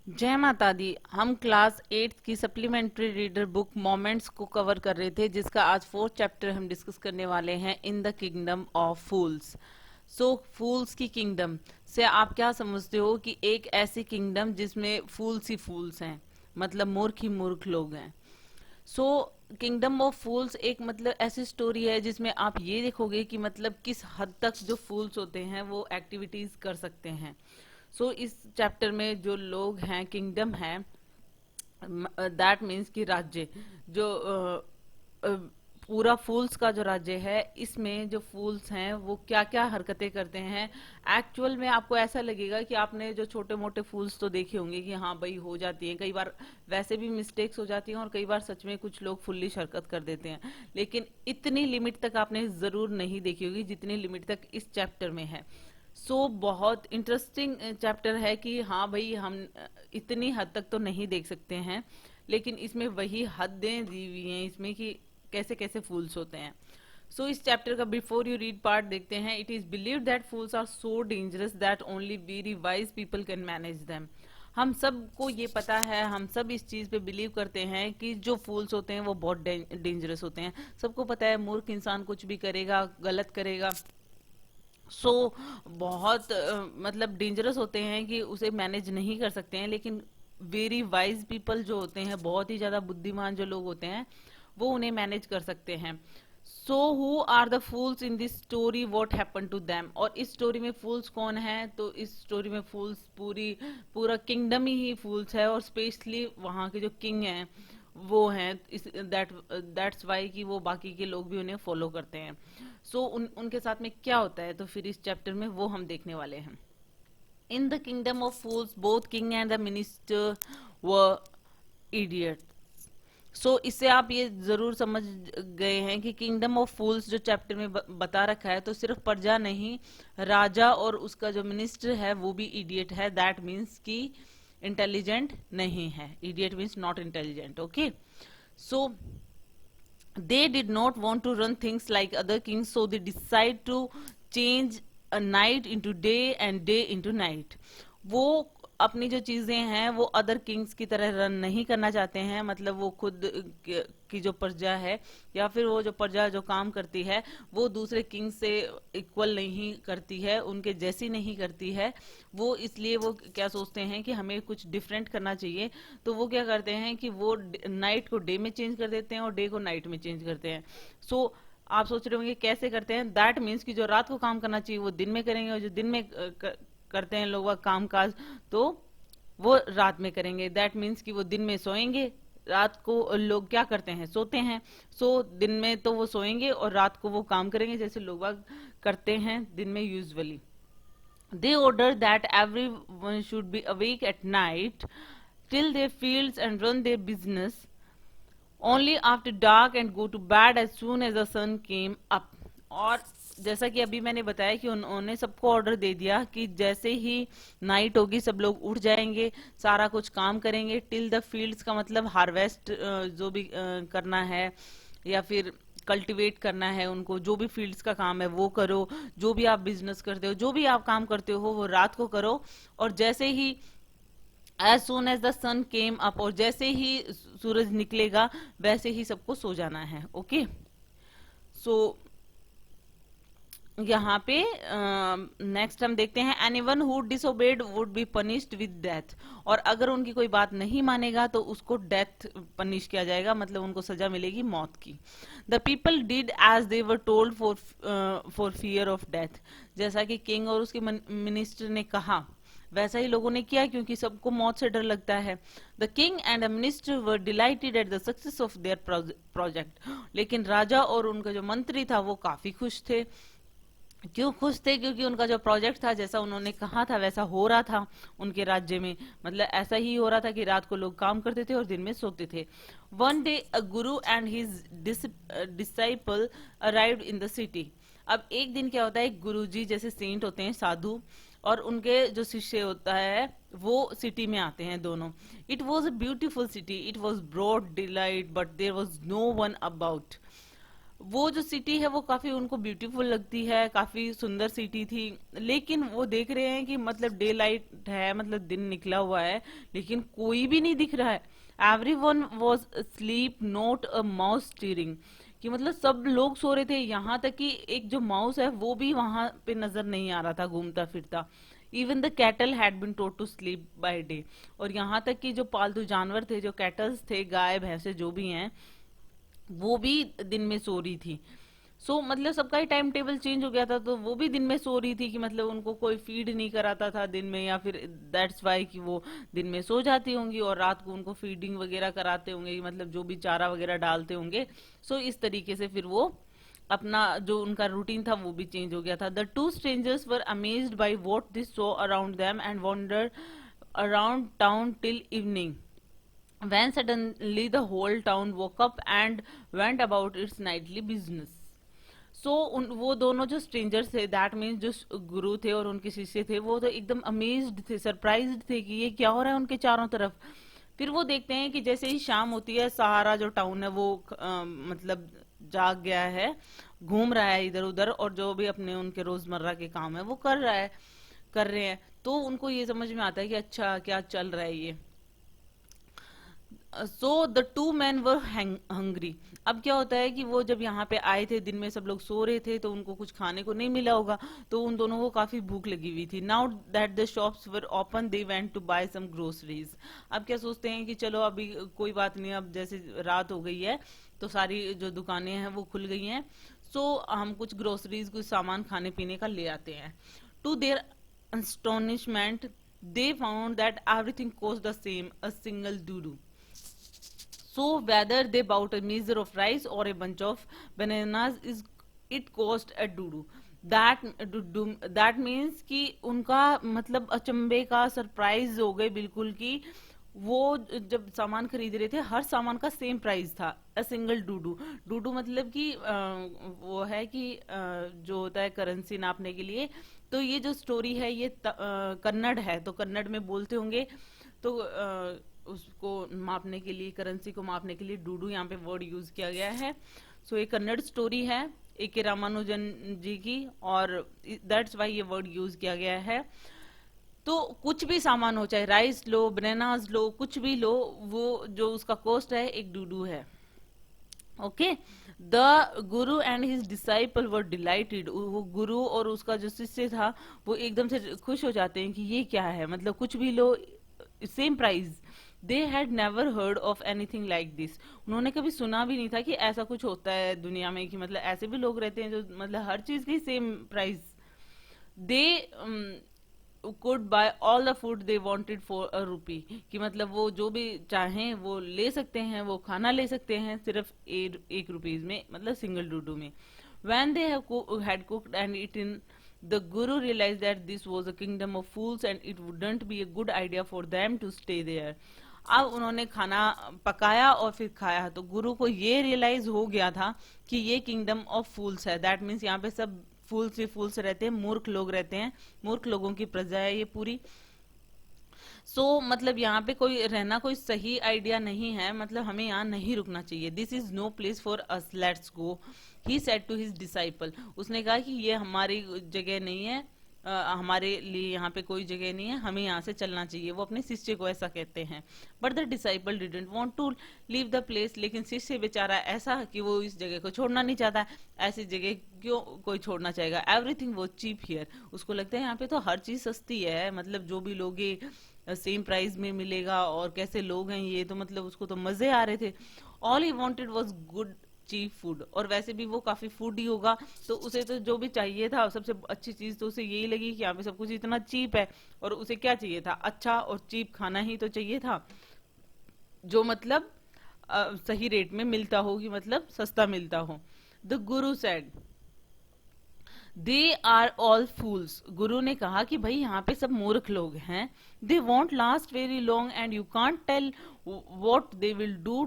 जय माता दी। हम क्लास 8 की सप्लीमेंट्री रीडर बुक मोमेंट्स को कवर कर रहे थे, जिसका आज फोर्थ चैप्टर हम डिस्कस करने वाले हैं, इन द किंगडम ऑफ फूल्स। सो फूल्स की किंगडम से आप क्या समझते हो कि एक ऐसी किंगडम जिसमें फूल्स ही फूल्स हैं, मतलब मूर्ख ही मूर्ख लोग हैं। सो किंगडम ऑफ फूल्स एक मतलब ऐसी स्टोरी है जिसमें आप ये देखोगे कि मतलब किस हद तक जो फूल्स होते हैं वो एक्टिविटीज कर सकते हैं। इस चैप्टर में जो लोग हैं, किंगडम है, दैट मीन्स कि राज्य जो अ, पूरा फूल्स का जो राज्य है, इसमें जो फूल्स हैं वो क्या क्या हरकतें करते हैं। एक्चुअल में आपको ऐसा लगेगा कि आपने जो छोटे मोटे फूल्स तो देखे होंगे कि हाँ भाई हो जाती हैं, कई बार वैसे भी मिस्टेक्स हो जाती हैं और कई बार सच में कुछ लोग फुल्ली हरकत कर देते हैं, लेकिन इतनी लिमिट तक आपने जरूर नहीं देखी होगी जितनी लिमिट तक इस चैप्टर में है। बहुत इंटरेस्टिंग चैप्टर है कि हाँ भाई हम इतनी हद तक तो नहीं देख सकते हैं, लेकिन इसमें वही हदें दी हुई हैं इसमें कि कैसे कैसे फूल्स होते हैं। इस चैप्टर का बिफोर यू रीड पार्ट देखते हैं। It is believe that fools are so dangerous that only very wise people can manage them. हम सबको ये पता है, हम सब इस चीज पे बिलीव करते हैं कि जो फूल्स होते हैं वो बहुत डेंजरस होते हैं। सबको पता है मूर्ख इंसान कुछ भी करेगा, गलत करेगा। सो बहुत मतलब डेंजरस होते हैं कि उसे मैनेज नहीं कर सकते हैं, लेकिन वेरी वाइज पीपल जो होते हैं, बहुत ही ज्यादा बुद्धिमान जो लोग होते हैं, वो उन्हें मैनेज कर सकते हैं। Who are the fools in this story, what happen to them. और इस स्टोरी में फूल्स कौन है? तो इस स्टोरी में फूल्स पूरा किंगडम ही फूल्स है, और स्पेशली वहां के जो किंग हैं वो हैं, इस दैट्स वाई कि वो बाकी के लोग भी उन्हें फॉलो करते हैं। उनके साथ में क्या होता है, तो फिर इस चैप्टर में वो हम देखने वाले हैं। In the kingdom of fools both king and the minister व इडियट। इससे आप ये जरूर समझ गए हैं कि किंगडम ऑफ फूल्स जो चैप्टर में बता रखा है, तो सिर्फ प्रजा नहीं, राजा और उसका जो मिनिस्टर है वो भी इडियट है। दैट मीन्स कि इंटेलिजेंट नहीं है। Idiot means not intelligent. Okay, so they did not want to run things like other kings, so they decide to change a night into day and day into night. वो अपनी जो चीजें हैं वो other Kings की तरह run नहीं करना चाहते हैं, मतलब वो खुद की जो प्रजा है या फिर वो जो प्रजा जो काम करती है वो दूसरे किंग से इक्वल नहीं करती है, उनके जैसी नहीं करती है। वो इसलिए वो क्या सोचते हैं कि हमें कुछ डिफरेंट करना चाहिए, तो वो क्या करते हैं कि वो नाइट को डे में चेंज कर देते हैं और डे को नाइट में चेंज करते हैं। आप सोच रहे होंगे कैसे करते हैं। दैट मीन्स कि जो रात को काम करना चाहिए वो दिन में करेंगे, और जो दिन में करते हैं लोग काम काज, तो वो रात में करेंगे। दैट मीन्स कि वो दिन में सोएंगे, रात को लोग क्या करते हैं, सोते हैं। दिन में तो वो सोएंगे और रात को वो काम करेंगे जैसे लोग करते हैं दिन में usually. They order that everyone should be awake at night, till their fields and run their business only after dark, and go to bed as soon as the sun came up. और जैसा कि अभी मैंने बताया कि उन्होंने सबको order दे दिया कि जैसे ही नाइट होगी सब लोग उठ जाएंगे, सारा कुछ काम करेंगे। टिल द फील्ड्स का मतलब हार्वेस्ट जो भी करना है या फिर कल्टीवेट करना है उनको, जो भी फील्ड्स का काम है वो करो, जो भी आप बिजनेस करते हो, जो भी आप काम करते हो वो रात को करो। और जैसे ही as soon as the sun came up, और जैसे ही सूरज निकलेगा वैसे ही सबको सो जाना है। ओके, सो यहाँ पे नेक्स्ट हम देखते हैं, anyone who disobeyed would be punished with death. और अगर उनकी कोई बात नहीं मानेगा तो उसको डेथ पनिश किया जाएगा, मतलब उनको सजा मिलेगी मौत की। The people did as they were told for fear of death. जैसा कि किंग और उसके मिनिस्टर ने कहा वैसा ही लोगों ने किया, क्योंकि सबको मौत से डर लगता है। The king and the minister were dilated at the success of their project. लेकिन राजा और उनका जो मंत्री था वो काफी खुश थे। क्यों खुश थे? क्योंकि उनका जो प्रोजेक्ट था जैसा उन्होंने कहा था वैसा हो रहा था उनके राज्य में। मतलब ऐसा ही हो रहा था कि रात को लोग काम करते थे और दिन में सोते थे। One day a Guru and his disciple arrived in the city. अब एक दिन क्या होता है, गुरुजी जैसे सेंट होते हैं, साधु, और उनके जो शिष्य होता है वो सिटी में आते हैं दोनों। It was a beautiful city, it was broad daylight, but there was no one about. वो जो सिटी है वो काफी उनको ब्यूटीफुल लगती है, काफी सुंदर सिटी थी। लेकिन वो देख रहे हैं कि मतलब डे लाइट है, मतलब दिन निकला हुआ है, लेकिन कोई भी नहीं दिख रहा है। Every one was sleep, note a mouse steering, कि मतलब सब लोग सो रहे थे, यहाँ तक कि एक जो माउस है वो भी वहां पे नजर नहीं आ रहा था घूमता फिरता। Even the cattle had been taught to sleep by day, और यहाँ तक कि जो पालतू जानवर थे, जो कैटल्स थे, गाय भैंसे जो भी हैं, वो भी दिन में सो रही थी। मतलब सबका ही टाइम टेबल चेंज हो गया था, तो वो भी दिन में सो रही थी, कि मतलब उनको कोई फीड नहीं कराता था दिन में, या फिर दैट्स वाई कि वो दिन में सो जाती होंगी और रात को उनको फीडिंग वगैरह कराते होंगे, मतलब जो भी चारा वगैरह डालते होंगे। इस तरीके से फिर वो अपना जो उनका रूटीन था वो भी चेंज हो गया था। The two strangers were amazed by what they saw around them and wandered around town till evening, when suddenly the whole town woke up and went about its nightly business. वो दोनों जो strangers थे, that means जो गुरु थे और उनके शिष्य थे, वो तो एकदम अमेज्ड थे, सरप्राइज्ड थे कि ये क्या हो रहा है उनके चारों तरफ। फिर वो देखते हैं कि जैसे ही शाम होती है, सहारा जो टाउन है वो मतलब जाग गया है, घूम रहा है इधर उधर, और जो भी अपने उनके रोजमर्रा के काम है वो कर रहे हैं। तो उनको ये समझ में आता है कि अच्छा क्या चल रहा है ये। The two man were hungry. अब क्या होता है कि वो जब यहाँ पे आए थे, दिन में सब लोग सो रहे थे, तो उनको कुछ खाने को नहीं मिला होगा, तो उन दोनों को काफी भूख लगी हुई थी। Now that the shops were open they went to buy some groceries. अब क्या सोचते हैं कि चलो अभी कोई बात नहीं, अब जैसे रात हो गई है तो सारी जो दुकानें हैं वो खुल गई हैं, हम कुछ ग्रोसरीज, कुछ सामान खाने पीने का ले आते हैं। To their astonishment they found that everything cost the same, a single doodoo. Whether they bought a measure of rice or a bunch of bananas, is it cost a doodoo. That means कि उनका मतलब अचंबे का, surprise हो गए बिल्कुल, कि वो जब सामान खरीद रहे थे हर सामान का सेम प्राइस था। अ सिंगल डूडू, डूडू मतलब कि वो है कि जो होता है करेंसी नापने के लिए। तो ये जो स्टोरी है ये कन्नड़ है, तो कन्नड़ में बोलते होंगे, तो उसको मापने के लिए, करेंसी को मापने के लिए डूडू यहाँ पे वर्ड यूज किया गया है। ये कन्नड़ स्टोरी है ए के रामानुजन जी की, और दैट्स वाई ये वर्ड यूज किया गया है। तो कुछ भी सामान हो, चाहे राइस लो, बनानास लो, कुछ भी लो, वो जो उसका कॉस्ट है एक डूडू है। Okay, the guru and his disciple were dilated. वो गुरु और उसका जो शिष्य था वो एकदम से खुश हो जाते हैं कि ये क्या है, मतलब कुछ भी लो same price. They had never heard of anything like this. उन्होंने कभी सुना भी नहीं था कि ऐसा कुछ होता है दुनिया में, कि मतलब ऐसे भी लोग रहते हैं जो मतलब हर चीज की same price. They could bye all the food they wanted for a रूपी, कि मतलब वो जो भी चाहें वो ले सकते हैं, वो खाना ले सकते हैं सिर्फ 1 रुपीज में, मतलब सिंगल डूडू में। when they had cooked and eaten, the guru realized that this was a kingdom of fools and it wouldn't be a good idea for them to stay there. अब उन्होंने खाना पकाया और फिर खाया, तो गुरु को ये रियलाइज हो गया था कि ये किंगडम ऑफ फूल्स है। दैट मीन्स यहाँ पे सब फूल्स ही फूल्स रहते हैं, मूर्ख लोग रहते हैं, मूर्ख लोगों की प्रजा है ये पूरी। मतलब यहाँ पे कोई रहना कोई सही आइडिया नहीं है, मतलब हमें यहाँ नहीं रुकना चाहिए। This is no place for us, let's go, he said to his disciple. उसने कहा कि ये हमारी जगह नहीं है, हमारे लिए यहाँ पे कोई जगह नहीं है, हमें यहाँ से चलना चाहिए। वो अपने शिष्य को ऐसा कहते हैं। But the disciple didn't want to leave the place, लेकिन शिष्य बेचारा ऐसा कि वो इस जगह को छोड़ना नहीं चाहता। ऐसी जगह क्यों कोई छोड़ना चाहेगा? एवरीथिंग वो चीप हियर। उसको लगता है यहाँ पे तो हर चीज सस्ती है, मतलब जो भी लोगे सेम प्राइस में मिलेगा, और कैसे लोग हैं ये, तो मतलब उसको तो मजे आ रहे थे। All he wanted was good cheap food, और वैसे भी वो काफी फूड ही होगा, तो उसे तो जो भी चाहिए था, सबसे अच्छी चीज तो उसे यही लगी कि यहाँ पे सब कुछ इतना चीप है, और उसे क्या चाहिए था? अच्छा और चीप खाना ही तो चाहिए था, जो मतलब सही रेट में मिलता हो, कि मतलब सस्ता मिलता हो। The Guru said they are all फूल्स। गुरु ने कहा कि भाई यहाँ पे सब मूर्ख लोग हैं। They won't last very long and you can't tell what they will do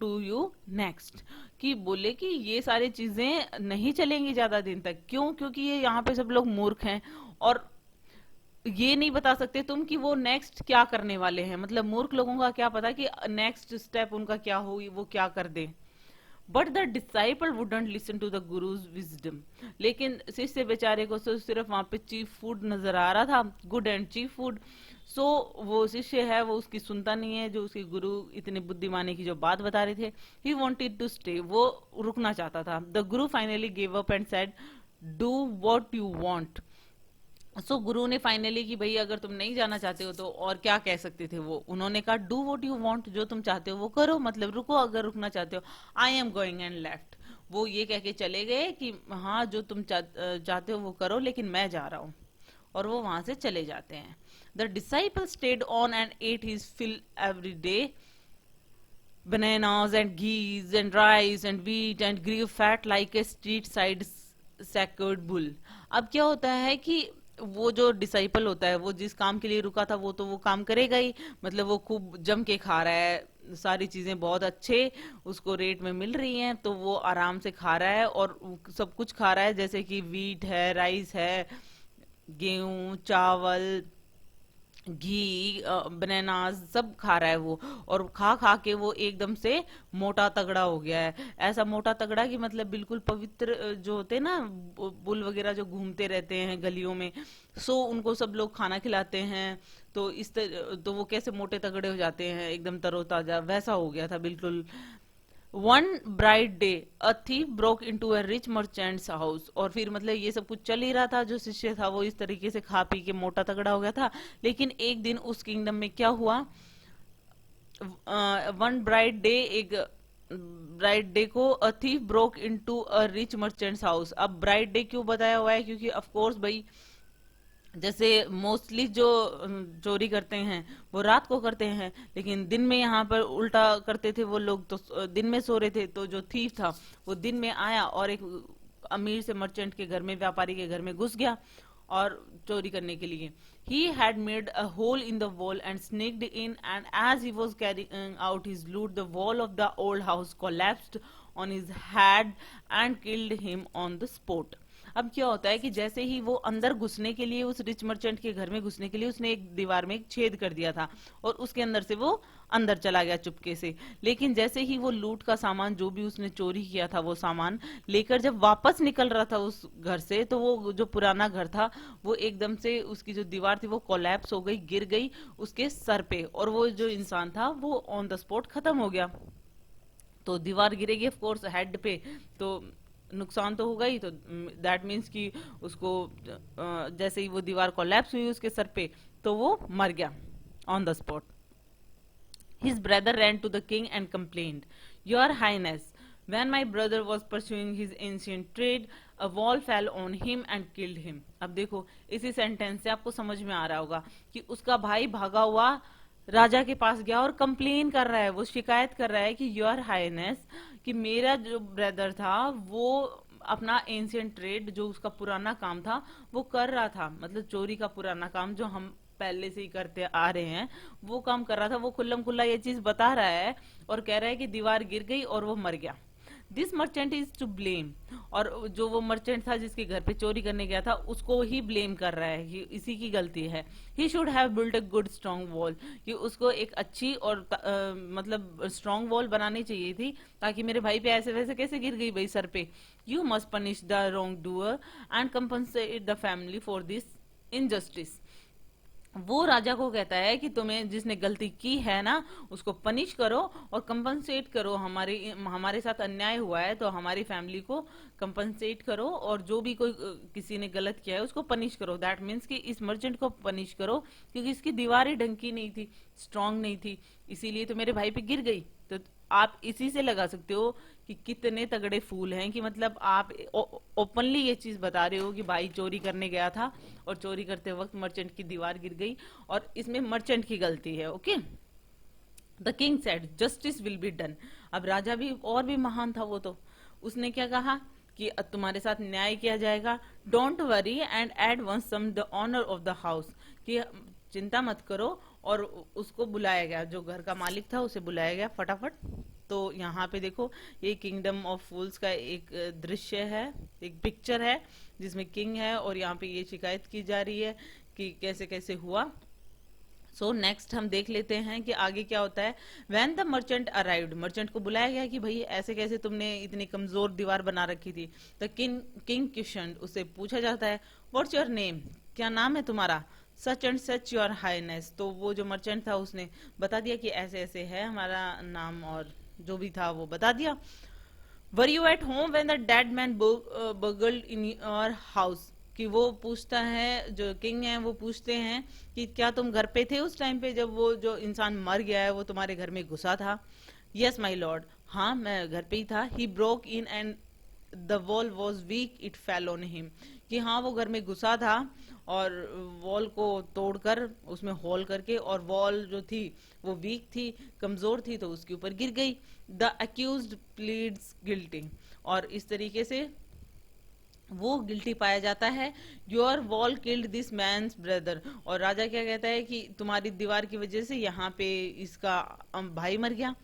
to you next. कि बोले कि ये सारी चीजें नहीं चलेंगी ज्यादा दिन तक। क्यों? क्योंकि ये यहाँ पे सब लोग मूर्ख हैं, और ये नहीं बता सकते तुम कि वो नेक्स्ट क्या करने वाले हैं। मतलब मूर्ख लोगों का क्या पता कि नेक्स्ट स्टेप उनका क्या हो, वो क्या कर दे। But the disciple wouldn't listen to the guru's wisdom. लेकिन शिष्य बेचारे को तो सिर्फ वहां पे चीप फूड नजर आ रहा था, गुड एंड चीप फूड। सो वो शिष्य है वो उसकी सुनता नहीं है, जो उसके गुरु इतने बुद्धिमानी की जो बात बता रहे थे। ही वॉन्टेड टू स्टे, वो रुकना चाहता था। The guru finally gave up and said do what you want. So गुरु ने फाइनली कि भाई अगर तुम नहीं जाना चाहते हो तो और क्या कह सकते थे वो, उन्होंने कहा डू वॉट यू वांट, जो तुम चाहते हो वो करो, मतलब रुको अगर रुकना चाहते हो। I am going and left, वो ये कह के चले गए कि हाँ जो तुम चाहते हो वो करो लेकिन मैं जा रहा हूँ, और वो वहां से चले जाते हैं। The disciple stayed on and ate his fill every day, bananas and geese and rice and wheat and grew fat like a street side sacred bull। अब क्या होता है कि वो जो डिसाइपल होता है वो जिस काम के लिए रुका था वो तो वो काम करेगा ही, मतलब वो खूब जम के खा रहा है, सारी चीजें बहुत अच्छे उसको रेट में मिल रही हैं, तो वो आराम से खा रहा है और सब कुछ खा रहा है, जैसे कि वीट है, राइस है, गेहूं, चावल, घी, बनानास सब खा रहा है वो। और खा खा के वो एकदम से मोटा तगड़ा हो गया है, ऐसा मोटा तगड़ा कि मतलब बिल्कुल पवित्र जो होते हैं ना बुल वगैरह जो घूमते रहते हैं गलियों में, सो उनको सब लोग खाना खिलाते हैं, तो तो वो कैसे मोटे तगड़े हो जाते हैं एकदम तरोताजा, वैसा हो गया था बिल्कुल। One bright day a thief broke into a rich merchants house. और फिर मतलब ये सब कुछ चल ही रहा था, जो शिष्य था वो इस तरीके से खा पी के मोटा तगड़ा हो गया था। लेकिन एक दिन उस किंगडम में क्या हुआ, वन ब्राइट डे, एक ब्राइट डे को a thief broke into a rich merchants house. अब ब्राइट डे क्यों बताया हुआ है, क्योंकि ऑफ कोर्स भाई जैसे मोस्टली जो चोरी करते हैं वो रात को करते हैं, लेकिन दिन में यहाँ पर उल्टा करते थे वो लोग, तो दिन में सो रहे थे, तो जो थीफ था वो दिन में आया और एक अमीर से मर्चेंट के घर में, व्यापारी के घर में घुस गया और चोरी करने के लिए। He had made a hole in the wall and sneaked in, and as he was carrying out his loot, the wall of the old house collapsed on his head and killed him on the spot। अब क्या होता है कि जैसे ही वो अंदर घुसने के लिए, उस रिच मर्चेंट के घर में घुसने के लिए, उसने एक दीवार में एक छेद कर दिया था और उसके अंदर से वो अंदर चला गया चुपके से। लेकिन जैसे ही वो लूट का सामान जो भी उसने चोरी किया था वो सामान लेकर जब वापस निकल रहा था उस घर से, तो वो जो पुराना घर था वो एकदम से उसकी जो दीवार थी वो कोलैप्स हो गई, गिर गई उसके सर पे, और वो जो इंसान था वो ऑन द स्पॉट खत्म हो गया। तो दीवार गिरेगी ऑफ कोर्स हेड पे, तो नुकसान तो होगा ही, तो दैट मीन्स कि उसको जैसे ही वो दीवार कोलैप्स हुई उसके सर पे तो वो मर गया on the spot. His brother ran to the king and complained, Your Highness, when my brother was pursuing his ancient trade, a wall fell on him and killed him। अब देखो इसी सेंटेंस से आपको समझ में आ रहा होगा कि उसका भाई भागा हुआ राजा के पास गया और कंप्लेन कर रहा है, वो शिकायत कर रहा है कि योर हाइनेस, कि मेरा जो ब्रदर था वो अपना एंशियंट ट्रेड, जो उसका पुराना काम था वो कर रहा था, मतलब चोरी का पुराना काम जो हम पहले से ही करते आ रहे हैं वो काम कर रहा था, वो खुल्लम खुल्ला ये चीज बता रहा है और कह रहा है कि दीवार गिर गई और वो मर गया। This merchant is to blame, और जो वो मर्चेंट था जिसके घर पे चोरी करने गया था उसको ही ब्लेम कर रहा है कि इसी की गलती है। He should have built a good strong wall, कि उसको एक अच्छी और मतलब स्ट्रॉन्ग वॉल बनानी चाहिए थी, ताकि मेरे भाई पे ऐसे वैसे कैसे गिर गई भाई सर पे। You must punish the wrong doer and compensate the family for this injustice. वो राजा को कहता है कि तुम्हें जिसने गलती की है ना उसको पनिश करो और कंपनसेट करो, हमारे साथ अन्याय हुआ है तो हमारी फैमिली को कंपनसेट करो, और जो भी कोई किसी ने गलत किया है उसको पनिश करो। दैट मीन्स कि इस मर्चेंट को पनिश करो क्योंकि इसकी दीवार ही ढंग की नहीं थी, स्ट्रांग नहीं थी, इसीलिए तो मेरे भाई पे गिर गई। तो आप इसी से लगा सकते हो कि कितने तगड़े फूल हैं, कि मतलब आप ओपनली ये चीज बता रहे हो कि भाई चोरी करने गया था और चोरी करते वक्त मर्चेंट की दीवार गिर गई और इसमें मर्चेंट की गलती है। Okay, the king said justice will be done. अब राजा भी और भी महान था वो, तो उसने क्या कहा कि तुम्हारे साथ न्याय किया जाएगा। Don't worry and at once some the owner of the house, कि चिंता मत करो, और उसको बुलाया गया, जो घर का मालिक था उसे बुलाया गया फटाफट। तो यहाँ पे देखो ये किंगडम ऑफ फूल्स का एक दृश्य है, एक पिक्चर है जिसमें किंग है और यहाँ पे ये शिकायत की जा रही है कि कैसे कैसे हुआ। सो नेक्स्ट हम देख लेते हैं कि आगे क्या होता है। When the merchant arrived, merchant को बुलाया गया कि भाई ऐसे कैसे तुमने इतनी कमजोर दीवार बना रखी थी। द किंग क्वेश्चन, उससे पूछा जाता है व्हाट्स योर नेम, क्या नाम है तुम्हारा। Such and such your Highness, तो वो जो मर्चेंट था उसने बता दिया कि ऐसे ऐसे है हमारा नाम, और जो भी था वो बता दिया। Were you at home when the dead man burgled in your house, कि वो पूछता है, जो किंग है वो पूछते हैं कि क्या तुम घर पे थे उस टाइम पे जब वो जो इंसान मर गया है वो तुम्हारे घर में घुसा था। यस माई लॉर्ड, हाँ मैं घर पे ही था। He broke in and the wall was weak it fell on him, कि हाँ वो घर में घुसा था और वॉल को तोड़कर उसमें होल करके, और वॉल जो थी वो वीक थी, कमजोर थी, तो उसके ऊपर गिर गई। द अक्यूज्ड प्लीड्स गिल्टी, और इस तरीके से वो गिल्टी पाया जाता है। Your wall killed this man's brother, और राजा क्या कहता है कि तुम्हारी दीवार की वजह से यहाँ पे इसका भाई मर गया,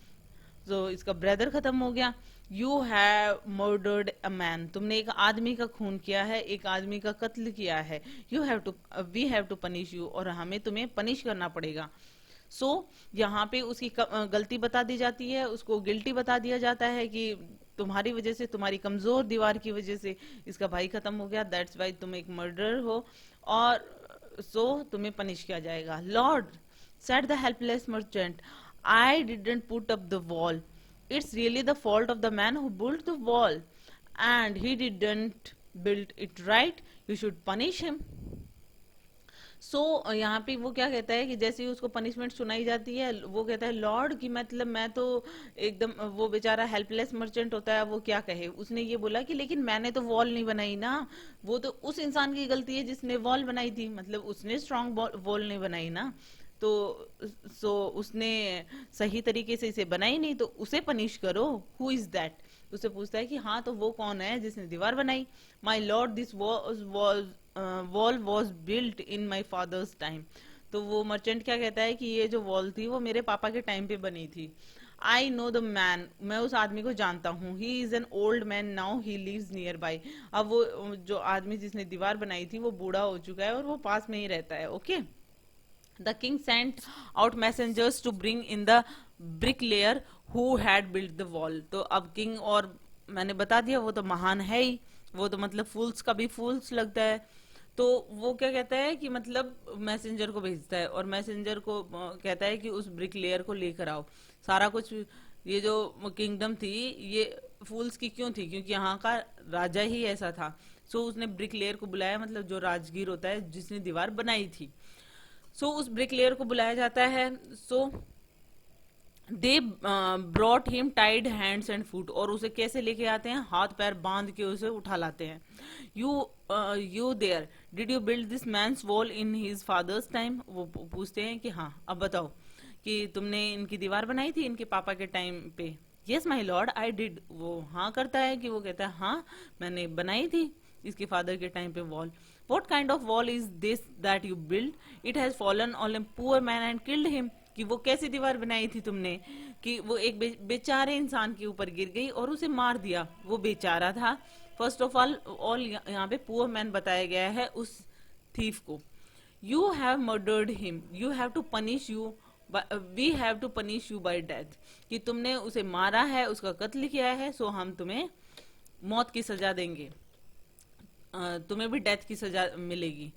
तो इसका ब्रदर खत्म हो गया। You have murdered a man, तुमने एक आदमी का खून किया है, एक आदमी का कत्ल किया है। You have to, we have to punish you, और हमें तुम्हें पनिश करना पड़ेगा। यहाँ पे उसकी गलती बता दी जाती है, उसको गिल्टी बता दिया जाता है कि तुम्हारी वजह से, तुम्हारी कमजोर दीवार की वजह से इसका भाई खत्म हो गया, दैट्स वाई तुम एक मर्डर हो, और तुम्हें पनिश किया जाएगा। Lord said the helpless merchant, I didn't put up the wall, it's really the fault of the man who built the wall and he didn't built it right, you should punish him. यहाँ पे वो क्या कहता है कि जैसे ही उसको punishment सुनाई जाती है, वो कहता है लॉर्ड की मतलब मैं तो एकदम, वो बेचारा हेल्पलेस मर्चेंट होता है, वो क्या कहे, उसने ये बोला कि लेकिन मैंने तो वॉल नहीं बनाई ना, वो तो उस इंसान की गलती है जिसने वॉल बनाई थी, मतलब उसने स्ट्रांग वॉल नहीं बनाई ना, तो उसने सही तरीके से इसे बनाई नहीं, तो उसे पनिश करो। हु इज दैट, उससे पूछता है कि हाँ तो वो कौन है जिसने दीवार बनाई। My lord this wall was built in my father's time, तो वो मर्चेंट क्या कहता है कि ये जो वॉल थी वो मेरे पापा के टाइम पे बनी थी। आई नो द मैन, मैं उस आदमी को जानता हूँ। He is an old man now, he lives nearby, अब वो जो आदमी जिसने दीवार बनाई थी वो बूढ़ा हो चुका है और वो पास में ही रहता है। Okay, the king sent out messengers to bring in the bricklayer who had built the wall, तो अब किंग, और मैंने बता दिया वो तो महान है ही, वो तो मतलब फूल्स का भी फूल्स लगता है, तो वो क्या कहता है कि मतलब मैसेंजर को भेजता है, और मैसेंजर को कहता है कि उस ब्रिकलेयर को लेकर आओ। सारा कुछ, ये जो किंगडम थी ये फूल्स की क्यों थी, क्योंकि यहाँ का राजा ही ऐसा था। उसने ब्रिकलेयर को बुलाया, मतलब जो राजगीर होता है जिसने दीवार बनाई थी। उस ब्रिकलेयर को बुलाया जाता है। They brought him tied hands and foot, और उसे कैसे लेके आते हैं, हाथ पैर बांध के उसे उठा लाते हैं। You there, did you build this man's wall in his father's time, वो पूछते हैं कि हाँ अब बताओ कि तुमने इनकी दीवार बनाई थी इनके पापा के टाइम पे। Yes my lord I did, वो हाँ करता है कि वो कहता है हाँ मैंने बनाई थी इसके फादर के टाइम पे wall. What kind of wall is this that you build, it has fallen on a poor man and killed him, कि वो कैसी दीवार बनाई थी तुमने कि वो एक बेचारे इंसान के ऊपर गिर गई और उसे मार दिया, वो बेचारा था। फर्स्ट ऑफ ऑल यहाँ पे पुअर मैन बताया गया है उस थीफ को। You have murdered him, you have to punish you, we have to punish you by death, कि तुमने उसे मारा है, उसका कत्ल किया है, सो हम तुम्हें मौत की सजा देंगे, तुम्हें भी डेथ की सजा मिलेगी।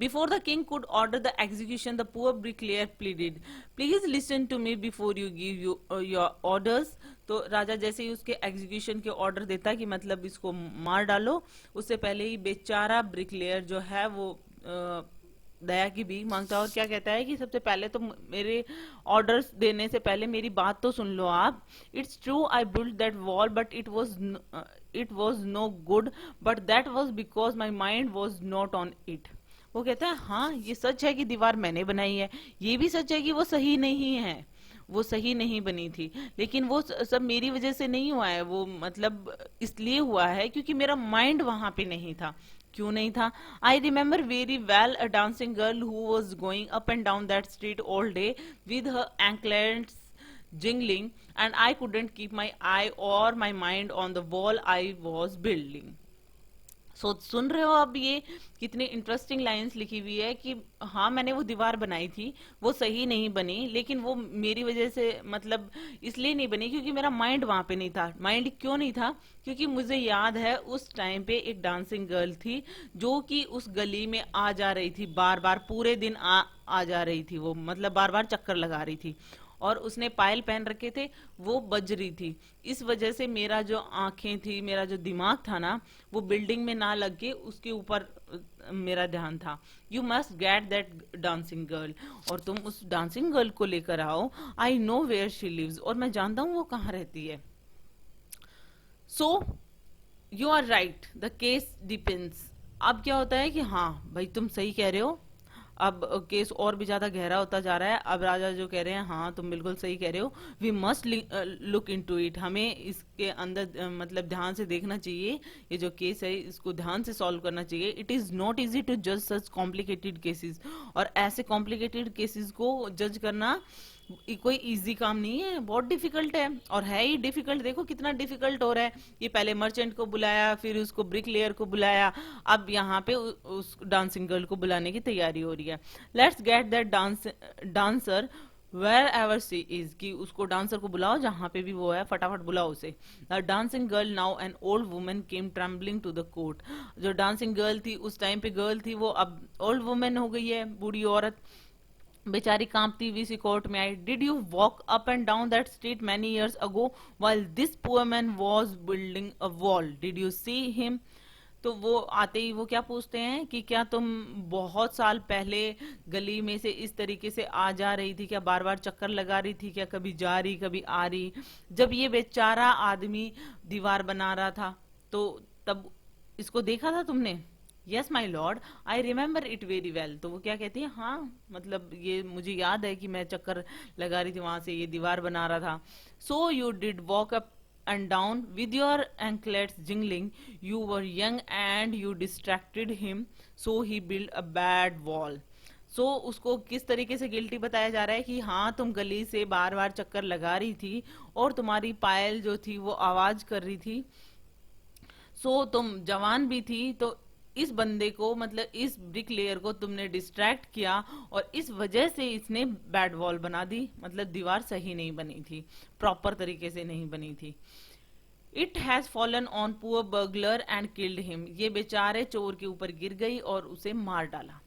Before the king could order the execution, the poor bricklayer pleaded, "Please listen to me before you give your orders." तो राजा जैसे ही उसके एग्जीक्यूशन के ऑर्डर देता है कि मतलब इसको मार डालो, उससे पहले ही बेचारा ब्रिकलेयर जो है वो दया की भीख मांगता है, और क्या कहता है कि सबसे पहले तो मेरे ऑर्डर्स देने से पहले मेरी बात तो सुन लो आप। It's true I build that wall but it was no good, but that was because my mind was not on it. वो कहता है हाँ ये सच है कि दीवार मैंने बनाई है, ये भी सच है कि वो सही नहीं है, वो सही नहीं बनी थी, लेकिन वो सब मेरी वजह से नहीं हुआ है, वो मतलब इसलिए हुआ है क्योंकि मेरा माइंड वहां पे नहीं था। क्यों नहीं था? I remember very well a dancing girl who was going up and down that street all day with her anklets jingling, and I couldn't keep my eye or my mind on the wall I was building. सुन रहे हो अब ये कितनी interesting lines लिखी हुई है कि हाँ मैंने वो दीवार बनाई थी, वो सही नहीं बनी, लेकिन वो मेरी वजह से मतलब इसलिए नहीं बनी क्योंकि मेरा माइंड वहां पे नहीं था। माइंड क्यों नहीं था? क्योंकि मुझे याद है उस टाइम पे एक डांसिंग गर्ल थी जो कि उस गली में आ जा रही थी, बार बार पूरे दिन आ जा रही थी, वो मतलब बार बार चक्कर लगा रही थी, और उसने पायल पहन रखे थे, वो बज रही थी। इस वजह से मेरा जो आंखें थी, मेरा जो दिमाग था ना, वो बिल्डिंग में ना लग के उसके ऊपर मेरा ध्यान था। You must get that dancing girl, और तुम उस डांसिंग गर्ल को लेकर आओ। I know where she lives, और मैं जानता हूँ वो कहाँ रहती है। So you are right, the case depends. अब क्या होता है कि हाँ भाई तुम सही कह रहे हो, अब केस और भी ज्यादा गहरा होता जा रहा है। अब राजा जो कह रहे हैं हाँ तुम बिल्कुल सही कह रहे हो, we must look into it, हमें इसके अंदर मतलब ध्यान से देखना चाहिए, ये जो केस है इसको ध्यान से सॉल्व करना चाहिए। It is not easy to जज सच कॉम्प्लिकेटेड केसेस, और ऐसे कॉम्प्लिकेटेड केसेस को जज करना कोई इजी काम नहीं है, बहुत डिफिकल्ट है, और है ही डिफिकल्ट। देखो कितना डिफिकल्ट हो रहा है, ये पहले मर्चेंट को बुलाया, फिर उसको ब्रिक लेयर को बुलाया, अब यहाँ पे उस डांसिंग गर्ल को बुलाने की तैयारी हो रही है। Let's get that dancer wherever she is, कि उसको डांसर को बुलाओ जहां पे भी वो है, फटाफट बुलाओ उसे। The dancing girl now an old woman came trembling to the court. जो डांसिंग गर्ल थी उस टाइम पे गर्ल थी, वो अब ओल्ड वुमेन हो गई है, बूढ़ी औरत, बेचारी कांपती हुई सी कोर्ट में आई। Did you walk up and down that street many years ago while this poor man was building a wall, did you see him? तो वो आते ही वो क्या पूछते हैं कि क्या तुम बहुत साल पहले गली में से इस तरीके से आ जा रही थी क्या, बार बार चक्कर लगा रही थी क्या, कभी जा रही कभी आ रही, जब ये बेचारा आदमी दीवार बना रहा था, तो तब इसको देखा था तुमने? Yes my lord, I remember it very well. तो वो क्या कहती है, हाँ मतलब ये मुझे याद है कि मैं चक्कर लगा रही थी वहां से, ये दीवार बना रहा था। So you did walk up and down with your anklets jingling, you were young and you distracted him, so he built a bad wall. सो उसको किस तरीके से गिल्टी बताया जा रहा है कि हाँ तुम गली से बार बार चक्कर लगा रही थी और तुम्हारी पायल जो थी वो आवाज कर रही थी, सो तुम जवान भी थी, तो इस बंदे को मतलब इस ब्रिक लेयर को तुमने डिस्ट्रैक्ट किया, और इस वजह से इसने बैड वॉल बना दी, मतलब दीवार सही नहीं बनी थी, प्रॉपर तरीके से नहीं बनी थी। It has fallen on poor burglar and killed him, ये बेचारे चोर के ऊपर गिर गई और उसे मार डाला।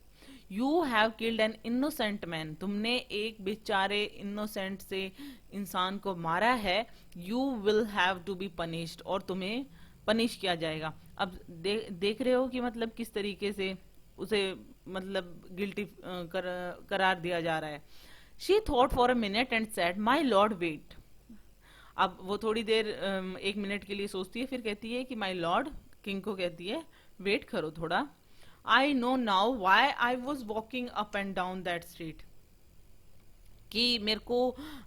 You have killed an innocent man, तुमने एक बेचारे इनोसेंट से इंसान को मारा है। You will have to be punished, और तुम्हें पनिश किया जाएगा। अब देख रहे हो कि मतलब किस तरीके से उसे मतलब गिल्टी करार दिया जा रहा है। She thought for a minute and said my lord wait. अब वो थोड़ी देर 1 मिनट के लिए सोचती है, फिर कहती है कि माई लॉर्ड, किंग को कहती है वेट करो थोड़ा। I know now why I was walking up and down that street, कि मेरे को,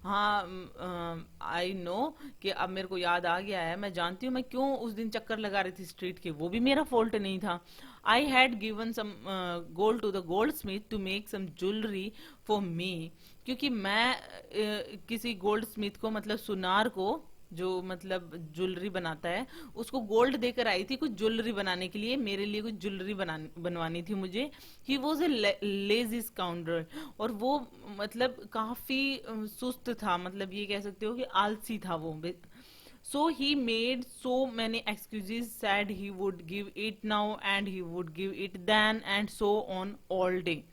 हाँ आई नो, कि अब मेरे को याद आ गया है, मैं जानती हूँ मैं क्यों उस दिन चक्कर लगा रही थी स्ट्रीट के, वो भी मेरा फॉल्ट नहीं था। I had given some gold to the goldsmith to make some jewellery for me, क्योंकि मैं किसी गोल्ड स्मिथ को मतलब सुनार को जो मतलब ज्वेलरी बनाता है उसको गोल्ड देकर आई थी कुछ ज्वेलरी बनाने के लिए, मेरे लिए कुछ ज्वेलरी बनवानी थी मुझे। ही वॉज ए लेजी स्काउंडर, और वो मतलब काफी सुस्त था, मतलब ये कह सकते हो कि आलसी था वो। So he made so many excuses, said he would give it now and he would give it then and so on all day.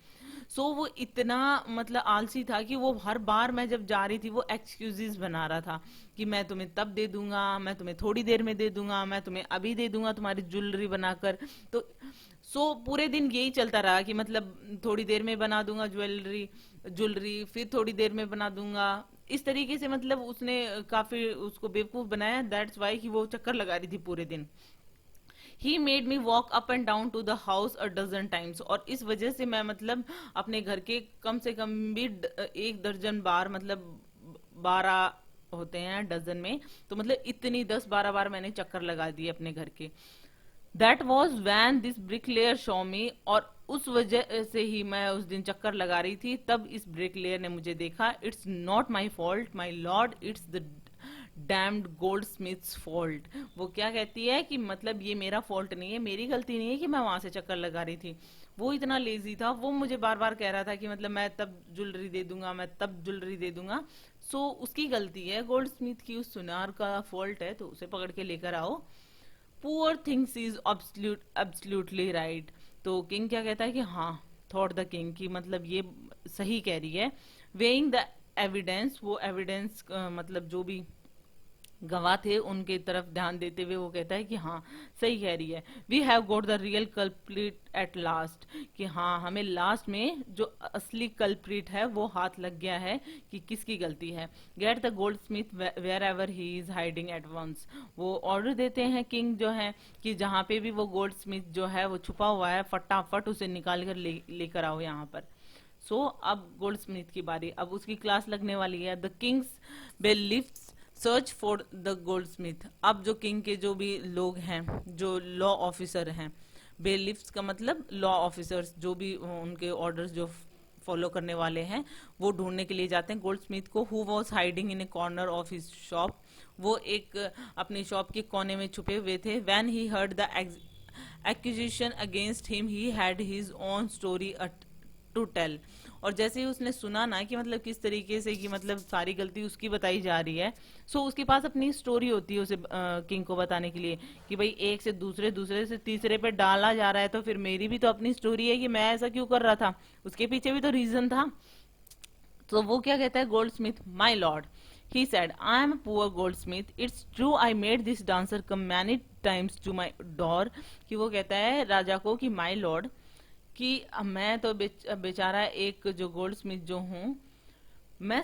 So वो इतना मतलब आलसी था कि वो हर बार मैं जब जा रही थी वो एक्सक्यूजेस बना रहा था कि मैं तुम्हें तब दे दूंगा, मैं तुम्हें थोड़ी देर में दे दूंगा, मैं तुम्हें अभी दे दूंगा तुम्हारी ज्वेलरी बनाकर। तो सो पूरे दिन यही चलता रहा कि मतलब थोड़ी देर में बना दूंगा ज्वेलरी ज्वेलरी, फिर थोड़ी देर में बना दूंगा, इस तरीके से मतलब उसने काफी उसको बेवकूफ बनाया। दैट्स वाई कि वो चक्कर लगा रही थी पूरे दिन। He made me walk up and down to the house a dozen times, और इस वजह से मैं मतलब अपने घर के कम से कम भी 1 दर्जन बार, मतलब 12 होते हैं डजन में, तो मतलब इतनी 10-12 बार मैंने चक्कर लगा दिए अपने घर के। That was when this brick layer show मी, और उस वजह से ही मैं उस दिन चक्कर लगा रही थी, तब इस ब्रिक लेयर ने मुझे देखा। It's not my fault my lord, it's the damned goldsmith's fault. वो क्या कहती है कि मतलब ये मेरा फॉल्ट नहीं है, मेरी गलती नहीं है कि मैं वहां से चक्कर लगा रही थी। वो इतना लेजी था, वो मुझे बार बार कह रहा था कि मतलब मैं तब ज्वेलरी दे दूंगा, मैं तब ज्वेलरी दे दूंगा। सो उसकी गलती है, गोल्ड स्मिथ की उस सुनार का फॉल्ट है, तो उसे पकड़ के लेकर आओ। Poor things is absolutely right. तो किंग क्या कहता है कि हाँ, थॉट द किंग, की मतलब ये सही कह रही है। वेइंग द एविडेंस, वो एविडेंस मतलब जो भी गवाह थे उनके तरफ ध्यान देते हुए वो कहता है कि हाँ, सही कह रही है। We have got the real culprit at last, कि हाँ, हमें लास्ट में जो असली कल्प्रिट है वो हाथ लग गया है कि किसकी गलती है। Get the goldsmith wherever he is hiding at once. वो ऑर्डर देते हैं किंग जो है कि जहाँ पे भी वो गोल्ड स्मिथ जो है वो छुपा हुआ है, फटाफट उसे निकाल कर लेकर आओ यहाँ पर। अब गोल्ड स्मिथ की बारी, अब उसकी क्लास लगने वाली है। The king's bailiffs search for the goldsmith. अब जो किंग के जो भी लोग हैं, जो लॉ ऑफिसर हैं, बेलिफ्स का मतलब लॉ ऑफिसर्स, जो भी उनके ऑर्डर्स जो फॉलो करने वाले हैं, वो ढूंढने के लिए जाते हैं गोल्ड स्मिथ को। Who was hiding in A corner of his shop, वो एक अपनी शॉप के कोने में छुपे हुए थे। When he heard the accusation against him he had his own story to tell. और जैसे ही उसने सुना ना कि मतलब किस तरीके से कि मतलब सारी गलती उसकी बताई जा रही है, सो उसके पास अपनी स्टोरी होती है उसे किंग को बताने के लिए कि भाई एक से दूसरे, दूसरे से तीसरे पे डाला जा रहा है, तो फिर मेरी भी तो अपनी स्टोरी है कि मैं ऐसा क्यों कर रहा था, उसके पीछे भी तो रीजन था। तो वो क्या कहता है gold Smith, my lord, he said, I am a poor goldsmith. It's true I made this dancer come many times to my door. कि वो कहता है राजा को कि माई लॉर्ड, कि मैं तो बेचारा एक जो गोल्ड स्मिथ जो हूँ, मैं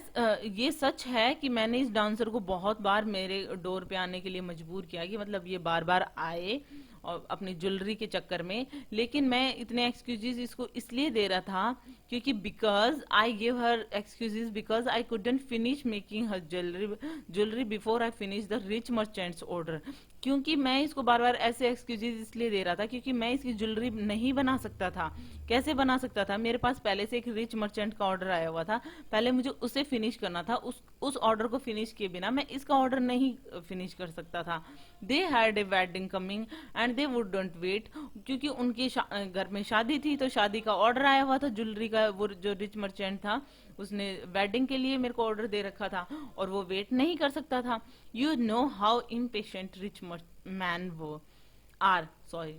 ये सच है कि मैंने इस डांसर को बहुत बार मेरे डोर पे आने के लिए मजबूर किया, कि मतलब ये बार बार आए और अपनी ज्वेलरी के चक्कर में। लेकिन मैं इतने एक्सक्यूजेस इसको इसलिए दे रहा था क्योंकि because I give her excuses because I couldn't finish making her jewellery before I finish the rich merchants order. क्योंकि मैं इसको बार बार ऐसे एक्सक्यूजेस इसलिए दे रहा था क्योंकि मैं इसकी ज्वेलरी नहीं बना सकता था। कैसे बना सकता था, मेरे पास पहले से एक रिच मर्चेंट का ऑर्डर आया हुआ था, पहले मुझे उसे फिनिश करना था, उस ऑर्डर को फिनिश किए बिना मैं इसका ऑर्डर नहीं फिनिश कर सकता था। They had a wedding coming and they wouldn't wait, क्योंकि उनकी घर में शादी थी, तो शादी का ऑर्डर आया हुआ था ज्वेलरी का। वो जो रिच मर्चेंट था उसने वेडिंग के लिए मेरे को ऑर्डर दे रखा था और वो वेट नहीं कर सकता था। You know how impatient rich man वो आर, सॉरी,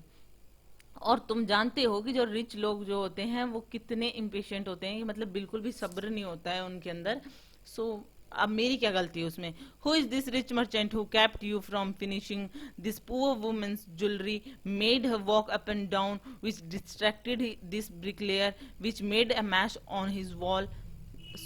और तुम जानते हो कि जो रिच लोग जो होते हैं वो कितने इम्पेशेंट होते हैं, कि मतलब बिल्कुल भी सब्र नहीं होता है उनके अंदर। अब मेरी क्या गलती है उसमें। Who is this rich merchant who kept you from finishing this poor woman's jewellery, made her walk up and down, which distracted this bricklayer, which made a mash on his wall.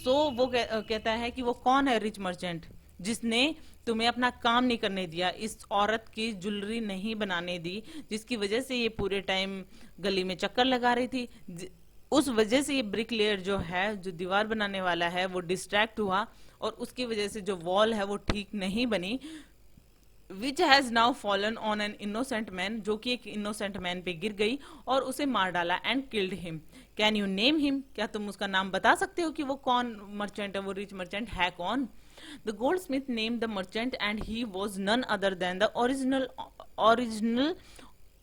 वो कहता है कि वो कौन है rich merchant जिसने तुम्हें अपना काम नहीं करने दिया, इस औरत की ज्वेलरी नहीं बनाने दी, जिसकी वजह से ये पूरे टाइम गली में चक्कर लगा रही थी, उस वजह से ये ब्रिकलेयर जो है, जो दीवार बनाने वाला है, वो डिस्ट्रैक्ट हुआ और उसकी वजह से जो वॉल है वो ठीक नहीं बनी। Which has now fallen on an innocent man, जो कि एक इनोसेंट मैन पे गिर गई और उसे मार डाला, and killed him. Can you name him, क्या तुम उसका नाम बता सकते हो कि वो कौन मर्चेंट है, वो रिच मर्चेंट है कौन। The goldsmith name the merchant and he was none other than the original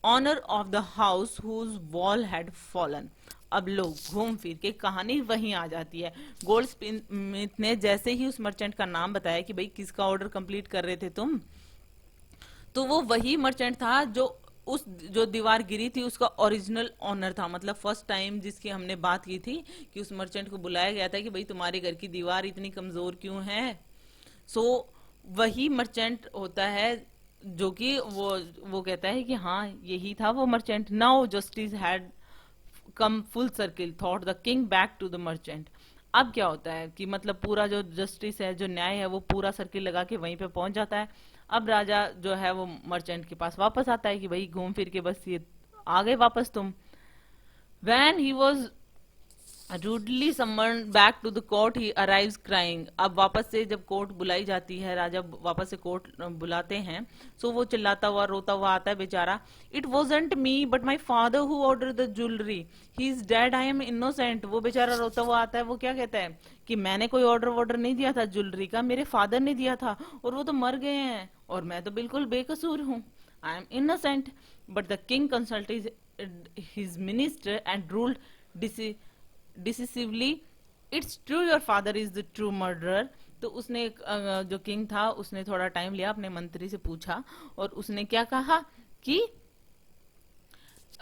owner of the house whose wall had fallen. अब लोग घूम फिर के कहानी वहीं आ जाती है। गोल्ड स्मिथ ने जैसे ही उस मर्चेंट का नाम बताया कि भाई किसका ऑर्डर कंप्लीट कर रहे थे तुम, तो वो वही मर्चेंट था जो दीवार गिरी थी उसका ओरिजिनल ऑनर था। मतलब फर्स्ट टाइम जिसकी हमने बात की थी कि उस मर्चेंट को बुलाया गया था कि भाई तुम्हारे घर की दीवार इतनी कमजोर क्यों है। वही मर्चेंट होता है जो कि वो कहता है कि हाँ, यही था वो merchant. Now justice had come full circle, thought the king back to the merchant. अब क्या होता है कि मतलब पूरा जो जस्टिस है, जो न्याय है, वो पूरा सर्किल लगा के वहीं पे पहुंच जाता है। अब राजा जो है वो मर्चेंट के पास वापस आता है कि भाई घूम फिर के बस ये आ गए वापस तुम। When he was rudely summon back to the court he arrives crying. अब वापस से जब कोर्ट बुलाई जाती है, राजा वापस से कोर्ट बुलाते हैं, सो वो चिल्लाता हुआ रोता हुआ आता है बेचारा। It wasn't me but my father who order the jewellery, he is dead, I am innocent. वो बेचारा रोता हुआ आता है, वो क्या कहता है कि मैंने कोई ऑर्डर वॉर्डर नहीं दिया था ज्वेलरी का, मेरे फादर ने दिया था और वो तो मर गए हैं और मैं तो बिल्कुल बेकसूर हूँ, आई am innocent. But the king consulted his minister and ruled decisively, it's true your father is the true murderer. तो उसने जो किंग था उसने थोड़ा टाइम लिया, अपने मंत्री से पूछा और उसने क्या कहा कि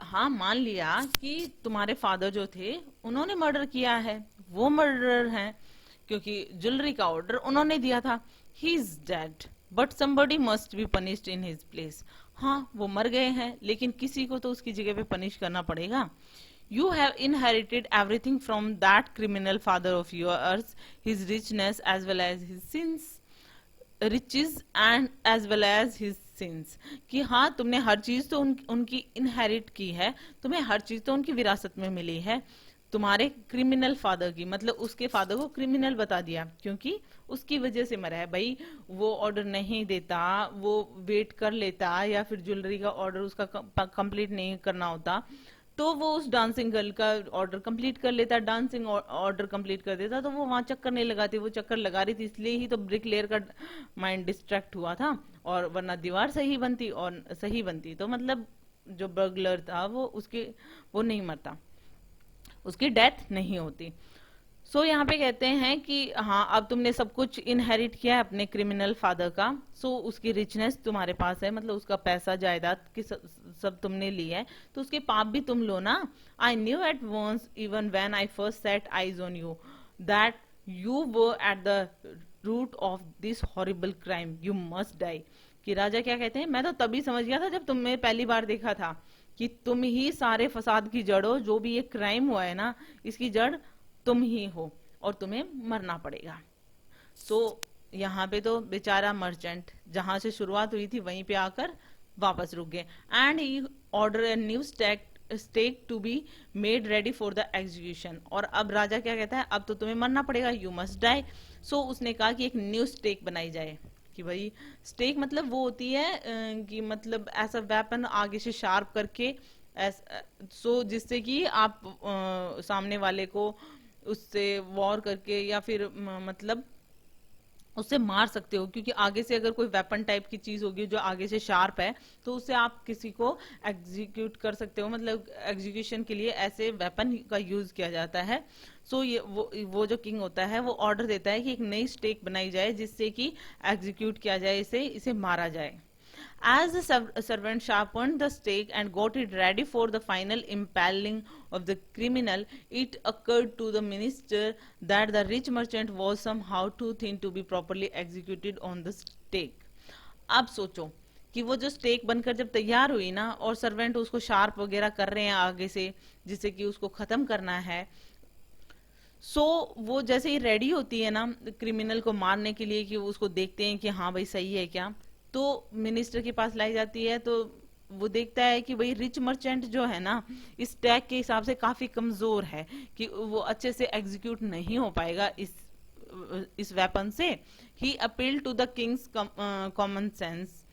हाँ, मान लिया कि तुम्हारे फादर जो थे उन्होंने मर्डर किया है, वो मर्डरर हैं क्योंकि ज्वेलरी का ऑर्डर उन्होंने दिया था। He is dead but somebody must be punished in his place. हाँ, वो मर गए हैं लेकिन किसी को तो उसकी जगह पे पनिश करना पड़ेगा। You have inherited everything from that criminal father of yours, his richness as well as his sins, riches and as well as his sins। कि हाँ, तुमने हर चीज तो उनकी इनहेरिट की है, तुम्हें हर चीज तो उनकी विरासत में मिली है। तुम्हारे क्रिमिनल फादर की, मतलब उसके फादर को क्रिमिनल बता दिया क्योंकि उसकी वजह से मरा है। भाई वो ऑर्डर नहीं देता, वो वेट कर लेता या फिर ज्वेलरी का ऑर्डर उसका कंप्लीट नहीं करना होता तो वो उस डांसिंग गर्ल का ऑर्डर कंप्लीट कर लेता, डांसिंग ऑर्डर कंप्लीट कर देता, तो वो वहां चक्कर नहीं लगाती। वो चक्कर लगा रही थी इसलिए ही तो ब्रिक लेयर का माइंड डिस्ट्रैक्ट हुआ था, और वरना दीवार सही बनती, और सही बनती तो मतलब जो बर्गलर था वो नहीं मरता, उसकी डेथ नहीं होती। सो यहाँ पे कहते हैं कि हाँ, अब तुमने सब कुछ इनहेरिट किया है अपने क्रिमिनल फादर का, सो उसकी रिचनेस तुम्हारे पास है, मतलब उसका पैसा जायदाद की सब तुमने ली है, तो उसके पाप भी तुम लो ना। I knew at once even when I first set eyes on you that you were at the root of this horrible crime, you must die. कि राजा क्या कहते हैं, मैं तो तभी समझ गया था जब तुमने पहली बार देखा था कि तुम ही सारे फसाद की जड़ हो, जो भी ये क्राइम हुआ है ना, इसकी जड़ तुम ही हो और तुम्हें मरना पड़ेगा। सो यहाँ पे तो बेचारा मर्चेंट जहां से शुरुआत हुई थी वहीं पे आकर वापस रुक गए। And he order a new stake to be made ready for the execution. और अब राजा क्या कहता है, अब तो तुम्हें मरना पड़ेगा, यू मस्ट डाई। सो उसने कहा कि एक न्यू स्टेक बनाई जाए। कि भाई स्टेक मतलब वो होती है कि मतलब ऐसा वेपन आगे से शार्प करके सो जिससे कि आप सामने वाले को उससे वॉर करके या फिर मतलब उससे मार सकते हो, क्योंकि आगे से अगर कोई वेपन टाइप की चीज होगी जो आगे से शार्प है तो उससे आप किसी को एग्जीक्यूट कर सकते हो, मतलब एग्जीक्यूशन के लिए ऐसे वेपन का यूज किया जाता है। सो ये वो जो किंग होता है वो ऑर्डर देता है कि एक नई स्टेक बनाई जाए जिससे कि एग्जीक्यूट किया जाए, इसे मारा जाए। As the servant sharpened the stake and got it ready for the final impaling of the criminal, it occurred to the minister that the rich merchant was somehow too thin to be properly executed on the stake. अब सोचो कि वो जो stake बनकर जब तैयार हुई ना और सर्वेंट उसको शार्प वगैरह कर रहे हैं आगे से जिससे कि उसको खत्म करना है, वो जैसे ही रेडी होती है ना क्रिमिनल को मारने के लिए कि वो उसको देखते हैं कि हाँ भाई सही है क्या, तो मिनिस्टर के पास लाई जाती है तो वो देखता है कि भाई रिच मर्चेंट जो है ना इस टैग के हिसाब से काफी कमजोर है कि वो अच्छे से एग्जीक्यूट नहीं हो पाएगा इस वेपन से। He appeal to the king's common sense,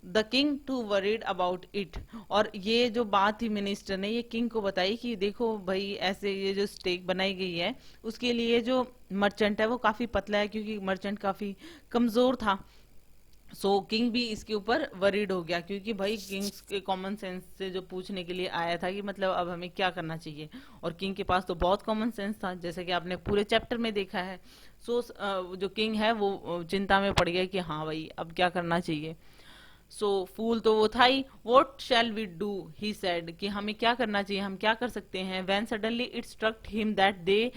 the king too worried about it. और ये जो बात थी मिनिस्टर ने ये किंग को बताई कि देखो भाई ऐसे ये जो स्टेक बनाई गई है उसके लिए जो मर्चेंट है वो काफी पतला है क्योंकि मर्चेंट काफी कमजोर था। किंग भी इसके ऊपर वरीड हो गया क्योंकि भाई किंग्स के कॉमन सेंस से जो पूछने के लिए आया था कि मतलब अब हमें क्या करना चाहिए, और किंग के पास तो बहुत कॉमन सेंस था जैसे कि आपने पूरे चैप्टर में देखा है। जो किंग है वो चिंता में पड़ गया कि हाँ भाई अब क्या करना चाहिए। फूल तो वो था ही। What shall we do, he said, कि हमें क्या करना चाहिए, हम क्या कर सकते हैं। Then suddenly it struck him that they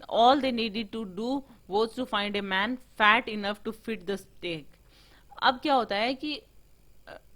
all they needed to do was to find a man fat enough to fit the stake. अब क्या होता है कि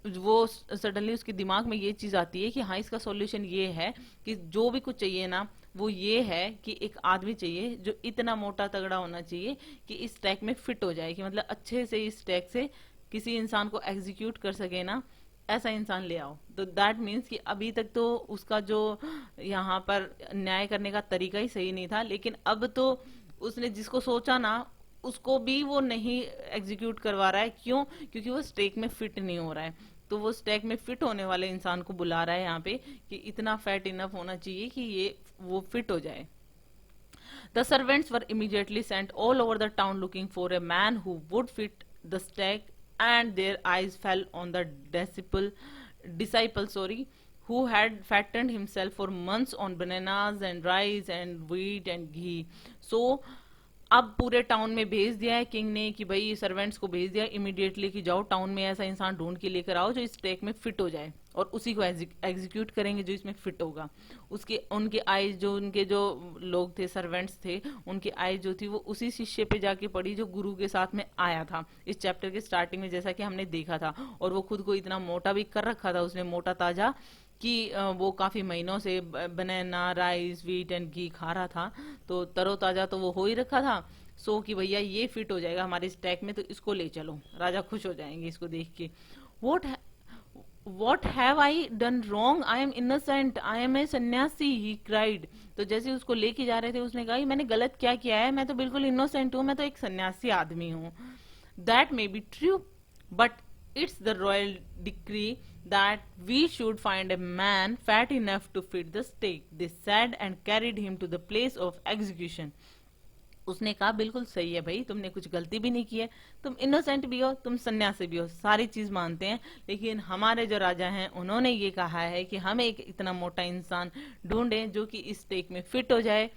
वो सडनली उसके दिमाग में ये चीज आती है कि हाँ इसका सॉल्यूशन ये है कि जो भी कुछ चाहिए ना वो ये है कि एक आदमी चाहिए जो इतना मोटा तगड़ा होना चाहिए कि इस स्टैक में फिट हो जाए, कि मतलब अच्छे से इस स्टैक से किसी इंसान को एग्जीक्यूट कर सके ना ऐसा इंसान ले आओ। तो दैट मीन्स कि अभी तक तो उसका जो यहाँ पर न्याय करने का तरीका ही सही नहीं था, लेकिन अब तो उसने जिसको सोचा ना उसको भी वो नहीं एग्जीक्यूट करवा रहा है। क्यों? क्योंकि वो स्टेक में फिट नहीं हो रहा है। तो वो स्टेक में फिट होने वाले इंसान को बुला रहा है यहाँ पे कि इतना फैट इनफ होना चाहिए कि ये वो फिट हो जाए। The servants were immediately sent all over the town looking for a man who would fit the stake, and their eyes fell on the disciple, who had fattened himself for months on bananas and rice and wheat and ghee. So अब पूरे town में भेज दिया है king ने कि भाई servants को भेज दिया इमीडिएटली कि जाओ टाउन में ऐसा इंसान ढूंढ के लेकर आओ जो इस स्टेक में फिट हो जाए, और उसी को एग्जीक्यूट करेंगे जो इसमें फिट होगा। उसके उनके आईज जो उनके जो लोग थे सर्वेंट्स थे उनकी आईज जो थी वो उसी शिष्य पे जाके पड़ी जो गुरु के साथ में आया था इस चैप्टर के स्टार्टिंग में, जैसा कि हमने देखा था। और वो खुद को इतना मोटा भी कर रखा था उसने, मोटा ताजा, कि वो काफी महीनों से बनाना राइस व्हीट एंड घी खा रहा था, तो तरोताजा तो वो हो ही रखा था। सो कि भैया ये फिट हो जाएगा हमारे स्टैक में तो इसको ले चलो, राजा खुश हो जाएंगे इसको देख के। What what have I done wrong, I am innocent, I am a sannyasi, he cried. तो जैसे उसको लेके जा रहे थे उसने कहा मैंने गलत क्या किया है, मैं तो बिल्कुल इनोसेंट हूँ, मैं तो एक सन्यासी आदमी हूँ। That may be true but it's the royal decree that we should find a man fat enough to fit the stake, they said and carried him to the place of execution. उसने कहा बिल्कुल सही है भाई, तुमने कुछ गलती भी नहीं की है, तुम इनोसेंट भी हो, तुम सन्यासी भी हो, सारी चीज मानते हैं, लेकिन हमारे जो राजा हैं उन्होंने ये कहा है कि हम एक इतना मोटा इंसान ढूंढें जो कि इस स्टेक में फिट हो जाए,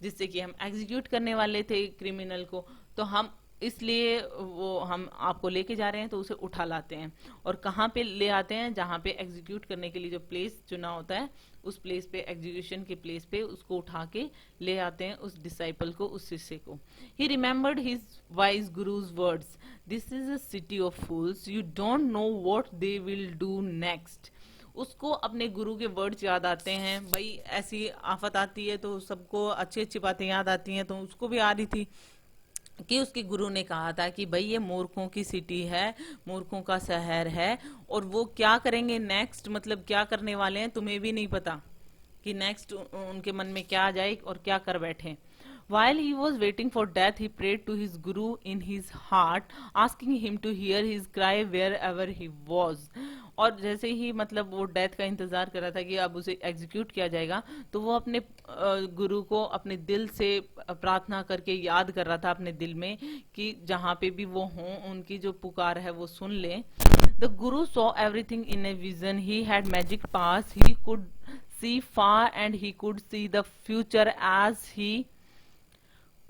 जिससे कि हम एग्जीक्यूट करने वाले थे क्रिमिनल को। तो हम इसलिए वो हम आपको लेके जा रहे हैं, तो उसे उठा लाते हैं। और कहाँ पे ले आते हैं? जहाँ पे एग्जीक्यूट करने के लिए जो प्लेस चुना होता है उस प्लेस पे, एग्जीक्यूशन के प्लेस पे उसको उठा के ले आते हैं उस डिसाइपल को, उस शिष्य को। He remembered his wise guru's words, this is a city of fools, you don't know what they will do next. उसको अपने गुरु के वर्ड्स याद आते हैं। भाई ऐसी आफत आती है तो सबको अच्छी अच्छी बातें याद आती हैं, तो उसको भी आ रही थी कि उसके गुरु ने कहा था कि भाई ये मूर्खों की सिटी है, मूर्खों का शहर है, और वो क्या करेंगे नेक्स्ट, मतलब क्या करने वाले हैं तुम्हें भी नहीं पता कि नेक्स्ट उनके मन में क्या आ जाए और क्या कर बैठे। While he was waiting for death, he prayed to his guru in his heart, asking him to hear his cry wherever he was. और जैसे ही मतलब वो डेथ का इंतजार कर रहा था कि अब उसे एग्जीक्यूट किया जाएगा, तो वो अपने गुरु को अपने दिल से प्रार्थना करके याद कर रहा था अपने दिल में कि जहाँ पे भी वो हों उनकी जो पुकार है वो सुन ले। The guru saw everything in a vision. He had magic powers. He could see far and he could see the future as he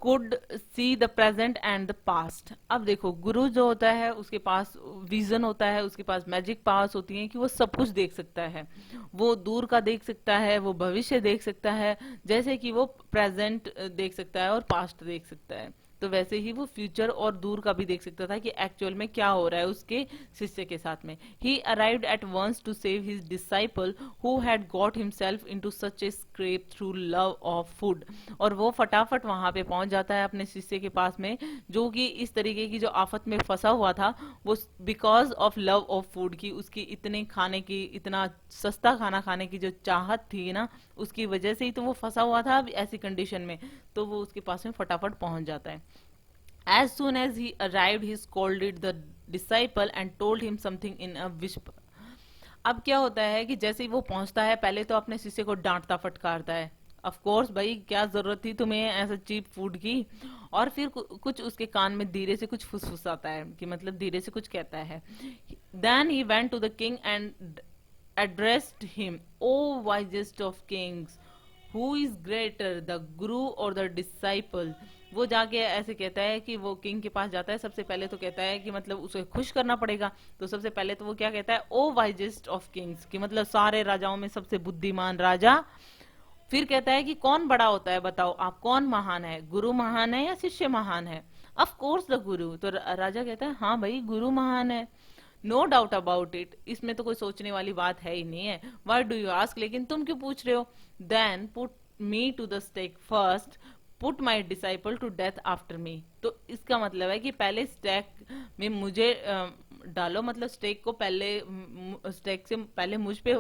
could see the present and the past. अब देखो गुरु जो होता है उसके पास विजन होता है, उसके पास magic powers होती हैं कि वो सब कुछ देख सकता है, वो दूर का देख सकता है, वो भविष्य देख सकता है, जैसे कि वो प्रेजेंट देख सकता है और पास्ट देख सकता है, तो वैसे ही वो फ्यूचर और दूर का भी देख सकता था कि एक्चुअल में क्या हो रहा है उसके शिष्य के साथ में। He arrived at once to save his disciple who had got himself into such a scrape through love of food. और वो फटाफट वहां पे पहुंच जाता है अपने शिष्य के पास में जो कि इस तरीके की जो आफत में फंसा हुआ था, वो because of love of food की, उसकी इतने खाने की, इतना सस्ता खाना खाने की जो चाहत थी ना, उसकी वजह से ही तो वो फंसा हुआ था ऐसी कंडीशन में, तो वो उसके पास में फटाफट पहुंच जाता है। As soon as he arrived, he scolded the disciple and told him something in a whisper. अब क्या होता है कि जैसे ही वो पहुंचता है पहले तो अपने शिष्य को डांटता फटकारता है, ऑफ कोर्स भाई क्या जरूरत थी तुम्हें ऐसा चीप फूड की, और फिर कुछ उसके कान में धीरे से कुछ फुसफुसाता है कि मतलब धीरे से कुछ कहता है। Then he went to the king and addressed him, O wisest of kings, who is greater, the guru or the disciple? वो जाके ऐसे कहता है कि वो किंग के पास जाता है, सबसे पहले तो कहता है कि मतलब उसे खुश करना पड़ेगा, तो सबसे पहले तो वो क्या कहता है, ओ वाइजेस्ट ऑफ किंग्स, कि मतलब सारे राजाओं में सबसे बुद्धिमान राजा। फिर कहता है कि कौन बड़ा होता है बताओ, आप कौन महान है, गुरु महान है या शिष्य महान है? Of course the guru. तो राजा कहता है हाँ भाई गुरु महान है, नो डाउट अबाउट इट, इसमें तो कोई सोचने वाली बात है ही नहीं है। व्हाई डू यू आस्क, लेकिन तुम क्यों पूछ रहे हो? Then put me to the stake first, put my disciple to death after me. तो इसका मतलब है कि पहले स्टेक में मुझे डालो, मतलब स्टेक को पहले स्टेक से पहले मुझ पे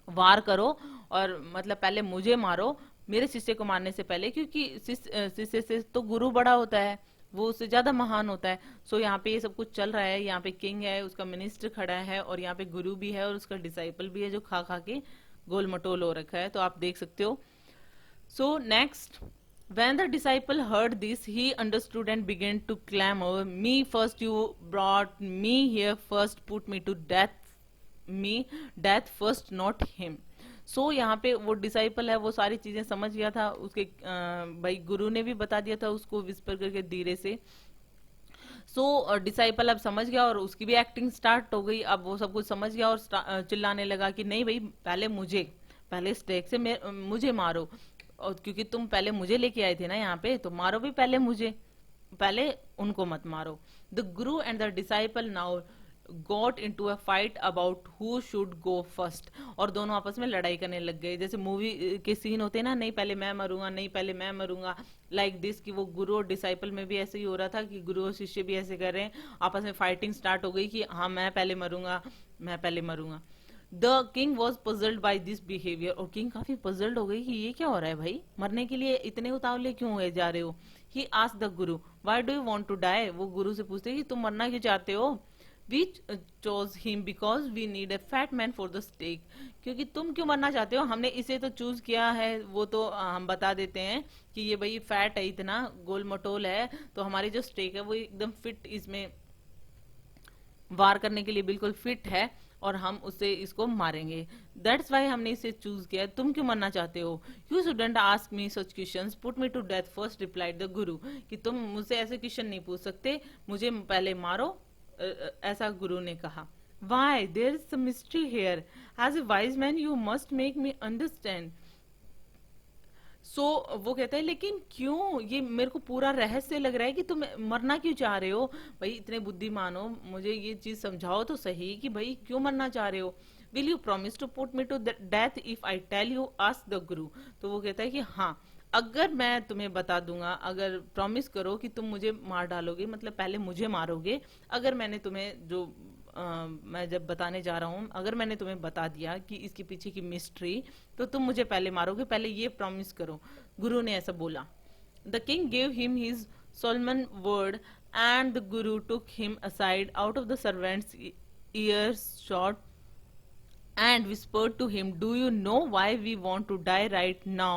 वार करो, और मतलब पहले मुझे मारो मेरे शिष्य को मारने से पहले, क्योंकि शिष्य से तो गुरु बड़ा होता है, वो उससे ज्यादा महान होता है। सो यहाँ पे ये सब कुछ चल रहा है, यहाँ पे किंग है, उसका मिनिस्टर खड़ा है, और यहाँ पे गुरु भी है, और उसका डिसाइपल भी है जो खा खा के गोल मटोल हो रखा है, तो आप देख सकते हो। So next, when the disciple heard this, he understood and began to clamor, "Me first, you brought me here first, put me to death, me death first, not him." So यहाँ पे वो डिसाइपल है, वो सारी चीजें समझ गया था, उसके भाई गुरु ने भी बता दिया था उसको विस्पर करके धीरे से। डिसाइपल अब समझ गया, और उसकी भी एक्टिंग स्टार्ट हो गई, अब वो सब कुछ समझ गया, और चिल्लाने लगा कि नहीं भाई, पहले स्टेक से मुझे मारो, और क्योंकि तुम पहले मुझे लेके आए थे ना यहाँ पे, तो मारो भी पहले मुझे, पहले उनको मत मारो। The guru and the disciple now got into a fight about who should go first, और दोनों आपस में लड़ाई करने लग गए, जैसे मूवी के सीन होते हैं ना, नहीं पहले मैं मरूंगा, नहीं पहले मैं मरूंगा, लाइक दिस, कि वो गुरु और डिसाइपल में भी ऐसे ही हो रहा था कि गुरु और शिष्य भी ऐसे कर रहे हैं, आपस में फाइटिंग स्टार्ट हो गई कि हाँ मैं पहले मरूंगा, मैं पहले मरूंगा। The king was puzzled by this behaviour, और किंग काफी पजल्ड हो गई कि ये क्या हो रहा है भाई, मरने के लिए इतने उतावले क्यों हुए जा रहे हो। He asked the guru, why do you want to die, वो गुरु से पूछते कि तुम मरना क्यों चाहते हो। We chose him because we need a fat man for the stake, क्योंकि तुम क्यों मरना चाहते हो, हमने इसे तो चूज किया है, वो तो हम बता देते हैं कि ये भाई फैट है, इतना गोल मटोल है, तो हमारी जो स्टेक है वो एकदम फिट, इसमें वार करने के लिए बिल्कुल फिट है, और हम उससे इसको मारेंगे, दैट्स वाई हमने इसे चूज किया, तुम क्यों मरना चाहते हो। You shouldn't ask me such questions, put me to death first, replied the guru, कि तुम मुझसे ऐसे क्वेश्चन नहीं पूछ सकते, मुझे पहले मारो, ऐसा गुरु ने कहा। Why, there is some mystery here, as a wise man you must make me understand. वो कहता है लेकिन क्यों, ये मेरे को पूरा रहस्य लग रहा है कि तुम मरना क्यों चाह रहे हो, भाई इतने बुद्धिमान हो, मुझे ये चीज समझाओ तो सही कि भाई क्यों मरना चाह रहे हो। Will you promise to put me to death if I tell you, ask the guru. तो वो कहता है कि हाँ, अगर मैं तुम्हें बता दूंगा, अगर प्रॉमिस करो कि तुम मुझे मार डालोगे, मतलब पहले मुझे मारोगे, अगर मैंने तुम्हें जो मैं जब बताने जा रहा हूं, अगर मैंने तुम्हें बता दिया कि इसके पीछे की मिस्ट्री, तो तुम मुझे पहले मारोगे, पहले ये प्रॉमिस करो। गुरु ने ऐसा बोला। The king gave him his solemn word and the guru took him aside out of the servants' ears shot and whispered to him, "Do you know why we want to die right now,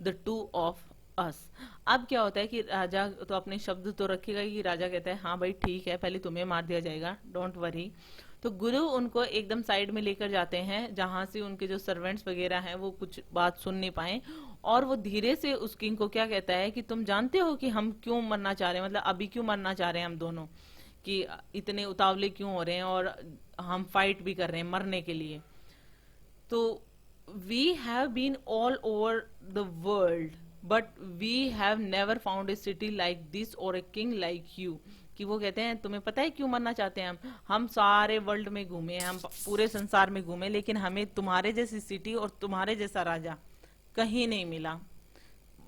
the two of us?" अब क्या होता है कि राजा तो अपने शब्द तो रखेगा, कि राजा कहता है हाँ भाई ठीक है, पहले तुम्हें मार दिया जाएगा, डोंट वरी। तो गुरु उनको एकदम साइड में लेकर जाते हैं, जहां से उनके जो सर्वेंट्स वगैरह हैं वो कुछ बात सुन नहीं पाए, और वो धीरे से उस किंग को क्या कहता है कि तुम जानते हो कि हम क्यों मरना चाह रहे हैं, मतलब अभी क्यों मरना चाह रहे हैं हम दोनों, कि इतने उतावले क्यों हो रहे हैं, और हम फाइट भी कर रहे हैं मरने के लिए। तो we have been all over the world but we have never found a city like this और ए किंग लाइक यू, कि वो कहते हैं तुम्हें पता है क्यों मरना चाहते हैं हम सारे वर्ल्ड में घूमे, हम पूरे संसार में घूमे, लेकिन हमें तुम्हारे जैसी सिटी और तुम्हारे जैसा राजा कहीं नहीं मिला।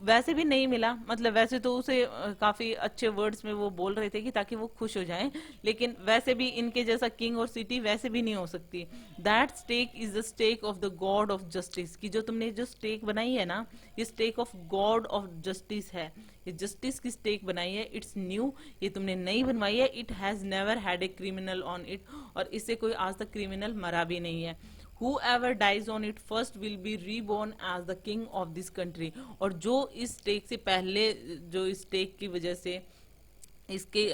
वैसे भी नहीं मिला, मतलब वैसे तो उसे काफी अच्छे वर्ड्स में वो बोल रहे थे कि ताकि वो खुश हो जाएं, लेकिन वैसे भी इनके जैसा किंग और सिटी वैसे भी नहीं हो सकती। That stake is the stake of the god of justice, कि जो तुमने जो स्टेक बनाई है ना, ये stake of god of justice है, ये जस्टिस की स्टेक बनाई है, इट्स न्यू, ये तुमने नई बनवाई है, it has never had a criminal on it, और इससे कोई आज तक क्रिमिनल मरा भी नहीं है। Whoever dies on it first will be reborn as the king of this country, और जो इस स्टेक से पहले, जो इस स्टेक की वजह से इसके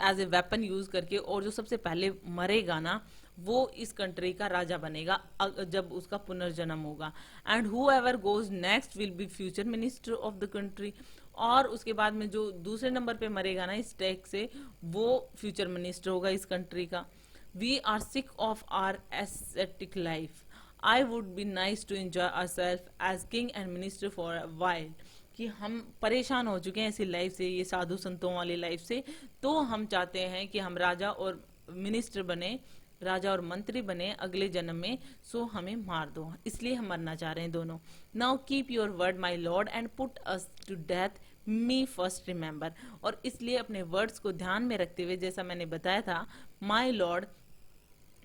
एज ए वेपन यूज करके, और जो सबसे पहले मरेगा ना, वो इस कंट्री का राजा बनेगा जब उसका पुनर्जन्म होगा। And whoever goes next will be future minister of the country, और उसके बाद में जो दूसरे नंबर पे मरेगा ना इस स्टेक से, वो फ्यूचर मिनिस्टर होगा इस कंट्री का। We are sick of our ascetic life. I would be nice to enjoy ourselves as king and minister for a while. कि हम परेशान हो चुके हैं ऐसी लाइफ से, ये साधु संतों वाली लाइफ से, तो हम चाहते हैं कि हम राजा और मिनिस्टर बने, राजा और मंत्री बने अगले जन्म में, सो हमें मार दो, इसलिए हम मरना चाह रहे हैं दोनों। Now keep your word my lord and put us to death, me first remember, और इसलिए अपने वर्ड्स को ध्यान में रखते हुए, जैसा मैंने बताया था, माई लॉर्ड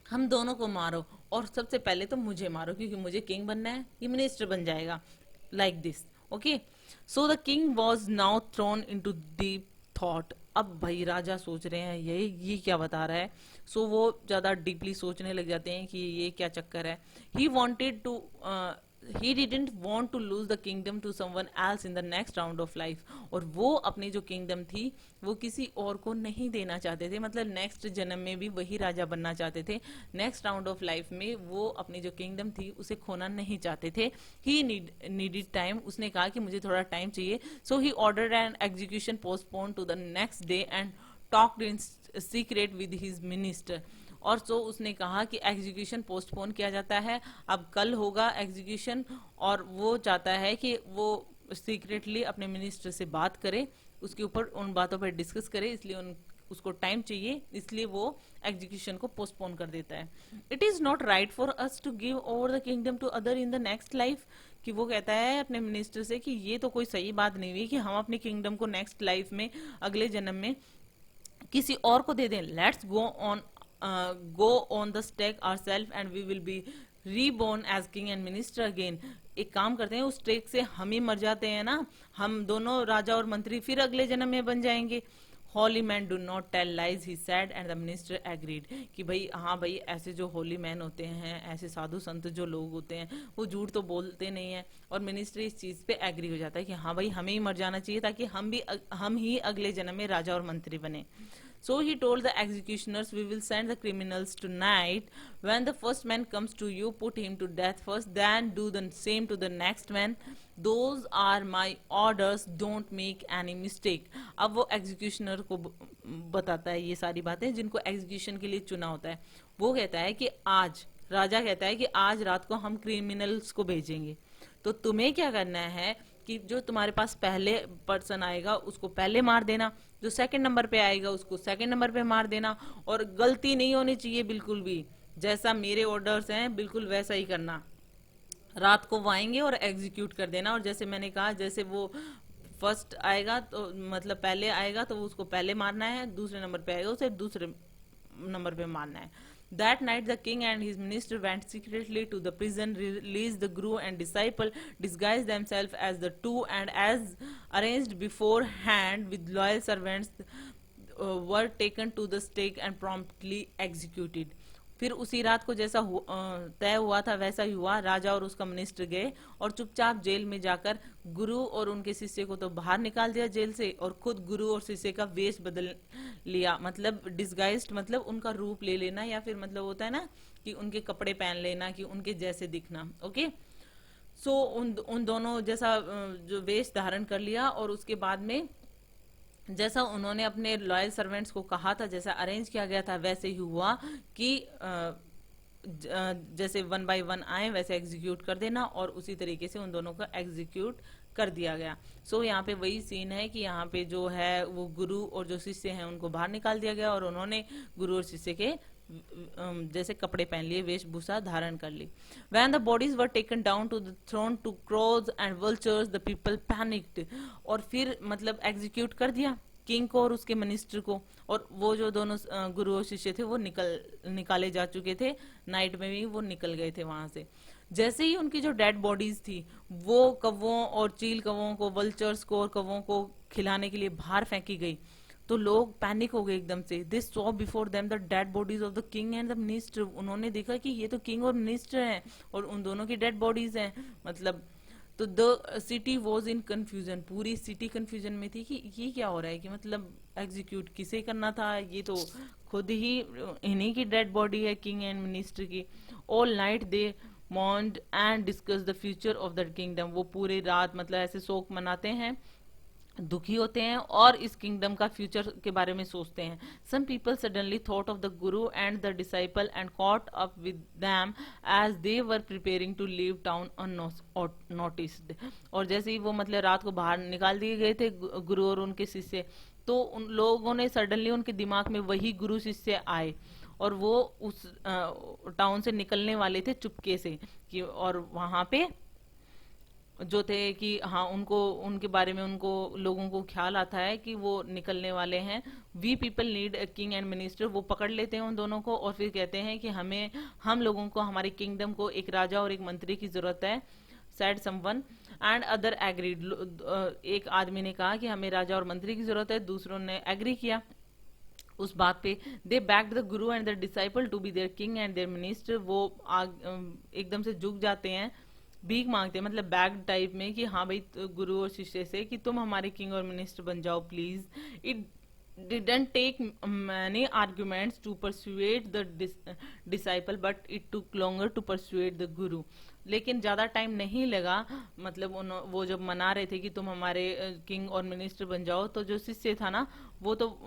हम दोनों को मारो, और सबसे पहले तो मुझे मारो क्योंकि मुझे किंग बनना है, ये मिनिस्टर बन जाएगा, like this. Okay, so the king was now thrown into deep thought. अब भाई राजा सोच रहे हैं ये क्या बता रहा है। सो वो ज्यादा डीपली सोचने लग जाते हैं कि ये क्या चक्कर है। He wanted to he didn't want to lose the kingdom to someone else in the next round of life। और वो अपनी जो किंगडम थी वो किसी और को नहीं देना चाहते थे, मतलब नेक्स्ट जन्म में भी वही राजा बनना चाहते थे, नेक्स्ट राउंड ऑफ लाइफ में वो अपनी जो किंगडम थी उसे खोना नहीं चाहते थे। ही नीडेड टाइम, उसने कहा कि मुझे थोड़ा टाइम चाहिए। So he ordered an execution postpone to the next day and talked in secret with his minister. और सो उसने कहा कि एग्जीक्यूशन पोस्टपोन किया जाता है, अब कल होगा एग्जीक्यूशन, और वो चाहता है कि वो सीक्रेटली अपने मिनिस्टर से बात करे, उसके ऊपर उन बातों पर डिस्कस करे, इसलिए उसको टाइम चाहिए, इसलिए वो एग्जीक्यूशन को पोस्टपोन कर देता है। It is not right for us to give over the kingdom to other in the next life. कि वो कहता है अपने मिनिस्टर से कि ये तो कोई सही बात नहीं हुई कि हम अपनी किंगडम को नेक्स्ट लाइफ में, अगले जन्म में किसी और को दे दें। Let's go on the stake ourselves and we will be reborn as king and minister again। एक काम करते हैं, उस स्टेक से हम ही मर जाते हैं ना, हम दोनों राजा और मंत्री फिर अगले जन्म में बन जाएंगे। Holy man do not tell lies he said and the minister agreed. कि भाई हाँ भाई, ऐसे जो होली मैन होते हैं, ऐसे साधु संत जो लोग होते हैं, वो झूठ तो बोलते नहीं है। और मिनिस्टर इस चीज पे एग्री हो जाता है कि हाँ भाई हमें ही मर जाना चाहिए ताकि हम ही अगले जन्म में राजा और मंत्री बने। So he told the executioners, we will send the criminals tonight. When the first man comes to you, put him to death first, then do the same to the next man. Those are my orders, don't make any mistake। अब वो executioner को बताता है ये सारी बातें जिनको execution के लिए चुना होता है। वो कहता है कि आज, राजा कहता है कि आज रात को हम क्रिमिनल्स को भेजेंगे, तो तुम्हें क्या करना है कि जो तुम्हारे पास पहले पर्सन आएगा उसको पहले मार देना, जो सेकंड नंबर पे आएगा उसको सेकंड नंबर पे मार देना, और गलती नहीं होनी चाहिए बिल्कुल भी, जैसा मेरे ऑर्डर्स हैं बिल्कुल वैसा ही करना। रात को वो आएंगे और एग्जीक्यूट कर देना। और जैसे मैंने कहा, जैसे वो फर्स्ट आएगा तो मतलब पहले आएगा तो उसको पहले मारना है, दूसरे नंबर पे आएगा उसे दूसरे नंबर पे मारना है। That night the king and his minister went secretly to the prison, released the Guru and disciple, disguised themselves as the two, and as arranged beforehand with loyal servants, were taken to the stake and promptly executed। फिर उसी रात को जैसा तय हुआ था वैसा ही हुआ। राजा और उसका मिनिस्टर गए और चुपचाप जेल में जाकर गुरु और उनके शिष्य को तो बाहर निकाल दिया जेल से, और खुद गुरु और शिष्य का वेश बदल लिया, मतलब डिस्गाइज्ड, मतलब उनका रूप ले लेना, या फिर मतलब होता है ना कि उनके कपड़े पहन लेना, कि उनके जैसे दिखना। ओके, सो उन दोनों जैसा जो वेश धारण कर लिया, और उसके बाद में जैसा उन्होंने अपने लॉयल सर्वेंट्स को कहा था, जैसा अरेंज किया गया था वैसे ही हुआ कि जैसे वन बाय वन आए वैसे एग्जीक्यूट कर देना, और उसी तरीके से उन दोनों को एग्जीक्यूट कर दिया गया। सो यहाँ पे वही सीन है कि यहाँ पे जो है वो गुरु और जो शिष्य हैं उनको बाहर निकाल दिया गया, और उन्होंने गुरु और शिष्य के जैसे कपड़े पहन लिए, वेशभूषा धारण कर ली। When the bodies were taken down to the throne to crows and vultures, the people panicked। और फिर मतलब एग्जीक्यूट कर दिया किंग को और उसके मिनिस्टर को, और वो जो दोनों गुरु और शिष्य थे वो निकाले जा चुके थे, नाइट में भी वो निकल गए थे वहां से। जैसे ही उनकी जो डेड बॉडीज थी वो कौवों और चील कौवों को, वल्चर्स को और कौवों को खिलाने के लिए बाहर फेंकी गई, तो लोग पैनिक हो गए एकदम से। This saw before them the dead bodies of the king and the minister. उन्होंने देखा कि ये तो किंग और मिनिस्टर हैं और उन दोनों की डेड बॉडीज हैं, मतलब। तो the city was in confusion, पूरी सिटी कंफ्यूजन में थी कि ये क्या हो रहा है, कि मतलब एग्जीक्यूट किसे करना था, ये तो खुद ही इन्हीं की डेड बॉडी है किंग एंड मिनिस्टर की। All night they moaned and discussed the future of the kingdom. वो पूरी रात मतलब ऐसे शोक मनाते हैं, दुखी होते हैं और इस किंगडम का फ्यूचर के बारे में सोचते हैं। Some people suddenly thought of the guru and the disciple and caught up with them as they were preparing to leave town unnoticed. और जैसे ही वो मतलब रात को बाहर निकाल दिए गए थे गुरु और उनके शिष्य, तो उन लोगों ने सडनली उनके दिमाग में वही गुरु शिष्य आए, और वो उस टाउन से निकलने वाले थे चुपके से कि, और वहां पे जो थे कि हाँ उनको उनके बारे में उनको लोगों को ख्याल आता है कि वो निकलने वाले हैं, we people need a king and minister, वो पकड़ लेते हैं उन दोनों को और फिर कहते हैं कि हम लोगों को हमारी किंगडम को एक राजा और एक मंत्री की जरूरत है। Sad someone and other agreed, एक आदमी ने कहा कि हमें राजा और मंत्री की जरूरत है, दूसरों ने एग्री किया उस बात पे। They back the guru and the disciple to be their king and their minister, वो एकदम से झुक जाते हैं, भीख मांगते हैं, मतलब बैग टाइप में कि हाँ भाई गुरु और शिष्य से कि तुम हमारे किंग और मिनिस्टर बन जाओ please. It didn't take many arguments to persuade the disciple but it took longer to persuade the guru। लेकिन ज्यादा टाइम नहीं लगा, मतलब वो जब मना रहे थे कि तुम हमारे किंग और मिनिस्टर बन जाओ, तो जो शिष्य था ना वो तो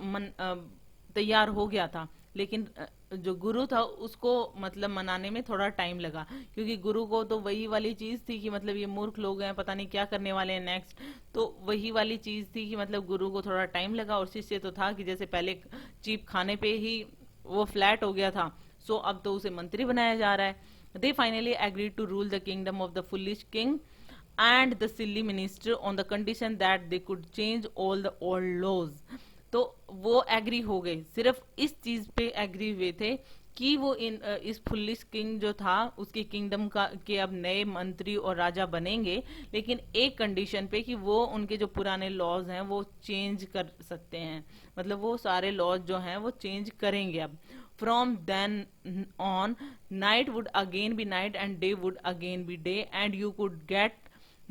तैयार हो गया था, लेकिन जो गुरु था उसको मतलब मनाने में थोड़ा टाइम लगा, क्योंकि गुरु को तो वही वाली चीज थी कि मतलब ये मूर्ख लोग हैं, पता नहीं क्या करने वाले हैं नेक्स्ट, तो वही वाली चीज थी कि मतलब गुरु को थोड़ा टाइम लगा। और शिष्य तो था कि जैसे पहले चीप खाने पे ही वो फ्लैट हो गया था, सो अब तो उसे मंत्री बनाया जा रहा है। They finally agreed to rule the kingdom of the foolish king and the silly minister on the condition that they could change all the old laws. तो वो एग्री हो गए, सिर्फ इस चीज पे एग्री हुए थे कि वो इस फुलिश किंग जो था उसके किंगडम का के अब नए मंत्री और राजा बनेंगे, लेकिन एक कंडीशन पे कि वो उनके जो पुराने लॉज हैं वो चेंज कर सकते हैं, मतलब वो सारे लॉज जो हैं वो चेंज करेंगे अब। From then on night would again be night and day would again be day and you could get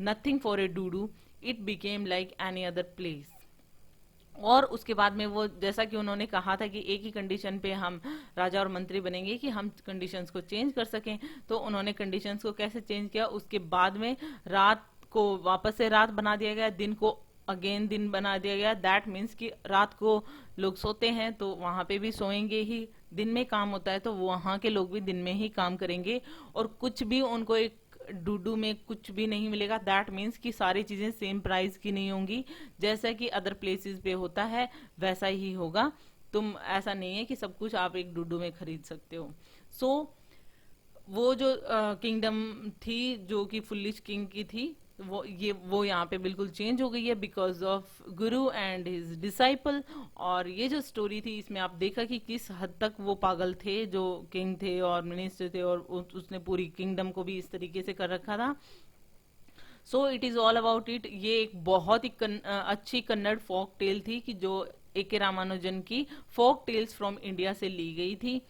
nothing for a duddu, it became like any other place. और उसके बाद में वो जैसा कि उन्होंने कहा था कि एक ही कंडीशन पे हम राजा और मंत्री बनेंगे कि हम कंडीशंस को चेंज कर सकें, तो उन्होंने कंडीशंस को कैसे चेंज किया, उसके बाद में रात को वापस से रात बना दिया गया, दिन को अगेन दिन बना दिया गया। दैट मीन्स कि रात को लोग सोते हैं तो वहां पे भी सोएंगे ही, दिन में काम होता है तो वहां के लोग भी दिन में ही काम करेंगे, और कुछ भी उनको एक डूडू में कुछ भी नहीं मिलेगा। दैट मीन्स कि सारी चीजें सेम प्राइस की नहीं होंगी, जैसा कि अदर प्लेसेस पे होता है वैसा ही होगा। तुम ऐसा नहीं है कि सब कुछ आप एक डूडू में खरीद सकते हो। सो वो जो किंगडम थी जो कि फुलिश किंग की थी, वो यहाँ पे बिल्कुल चेंज हो गई है because of Guru and his disciple. और ये जो स्टोरी थी इसमें आप देखा कि किस हद तक वो पागल थे जो किंग थे और मिनिस्टर थे, और उसने पूरी किंगडम को भी इस तरीके से कर रखा था। So it is all about it. ये एक बहुत ही अच्छी कन्नड़ फोक टेल थी कि जो ए.के. रामानुजन की फोक टेल्स फ्रॉम इंडिया से ली गई थी।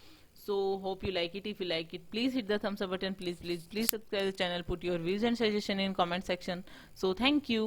So hope you like it. If you like it, please hit the thumbs up button. Please subscribe the channel. Put your views and suggestion in comment section. So thank you.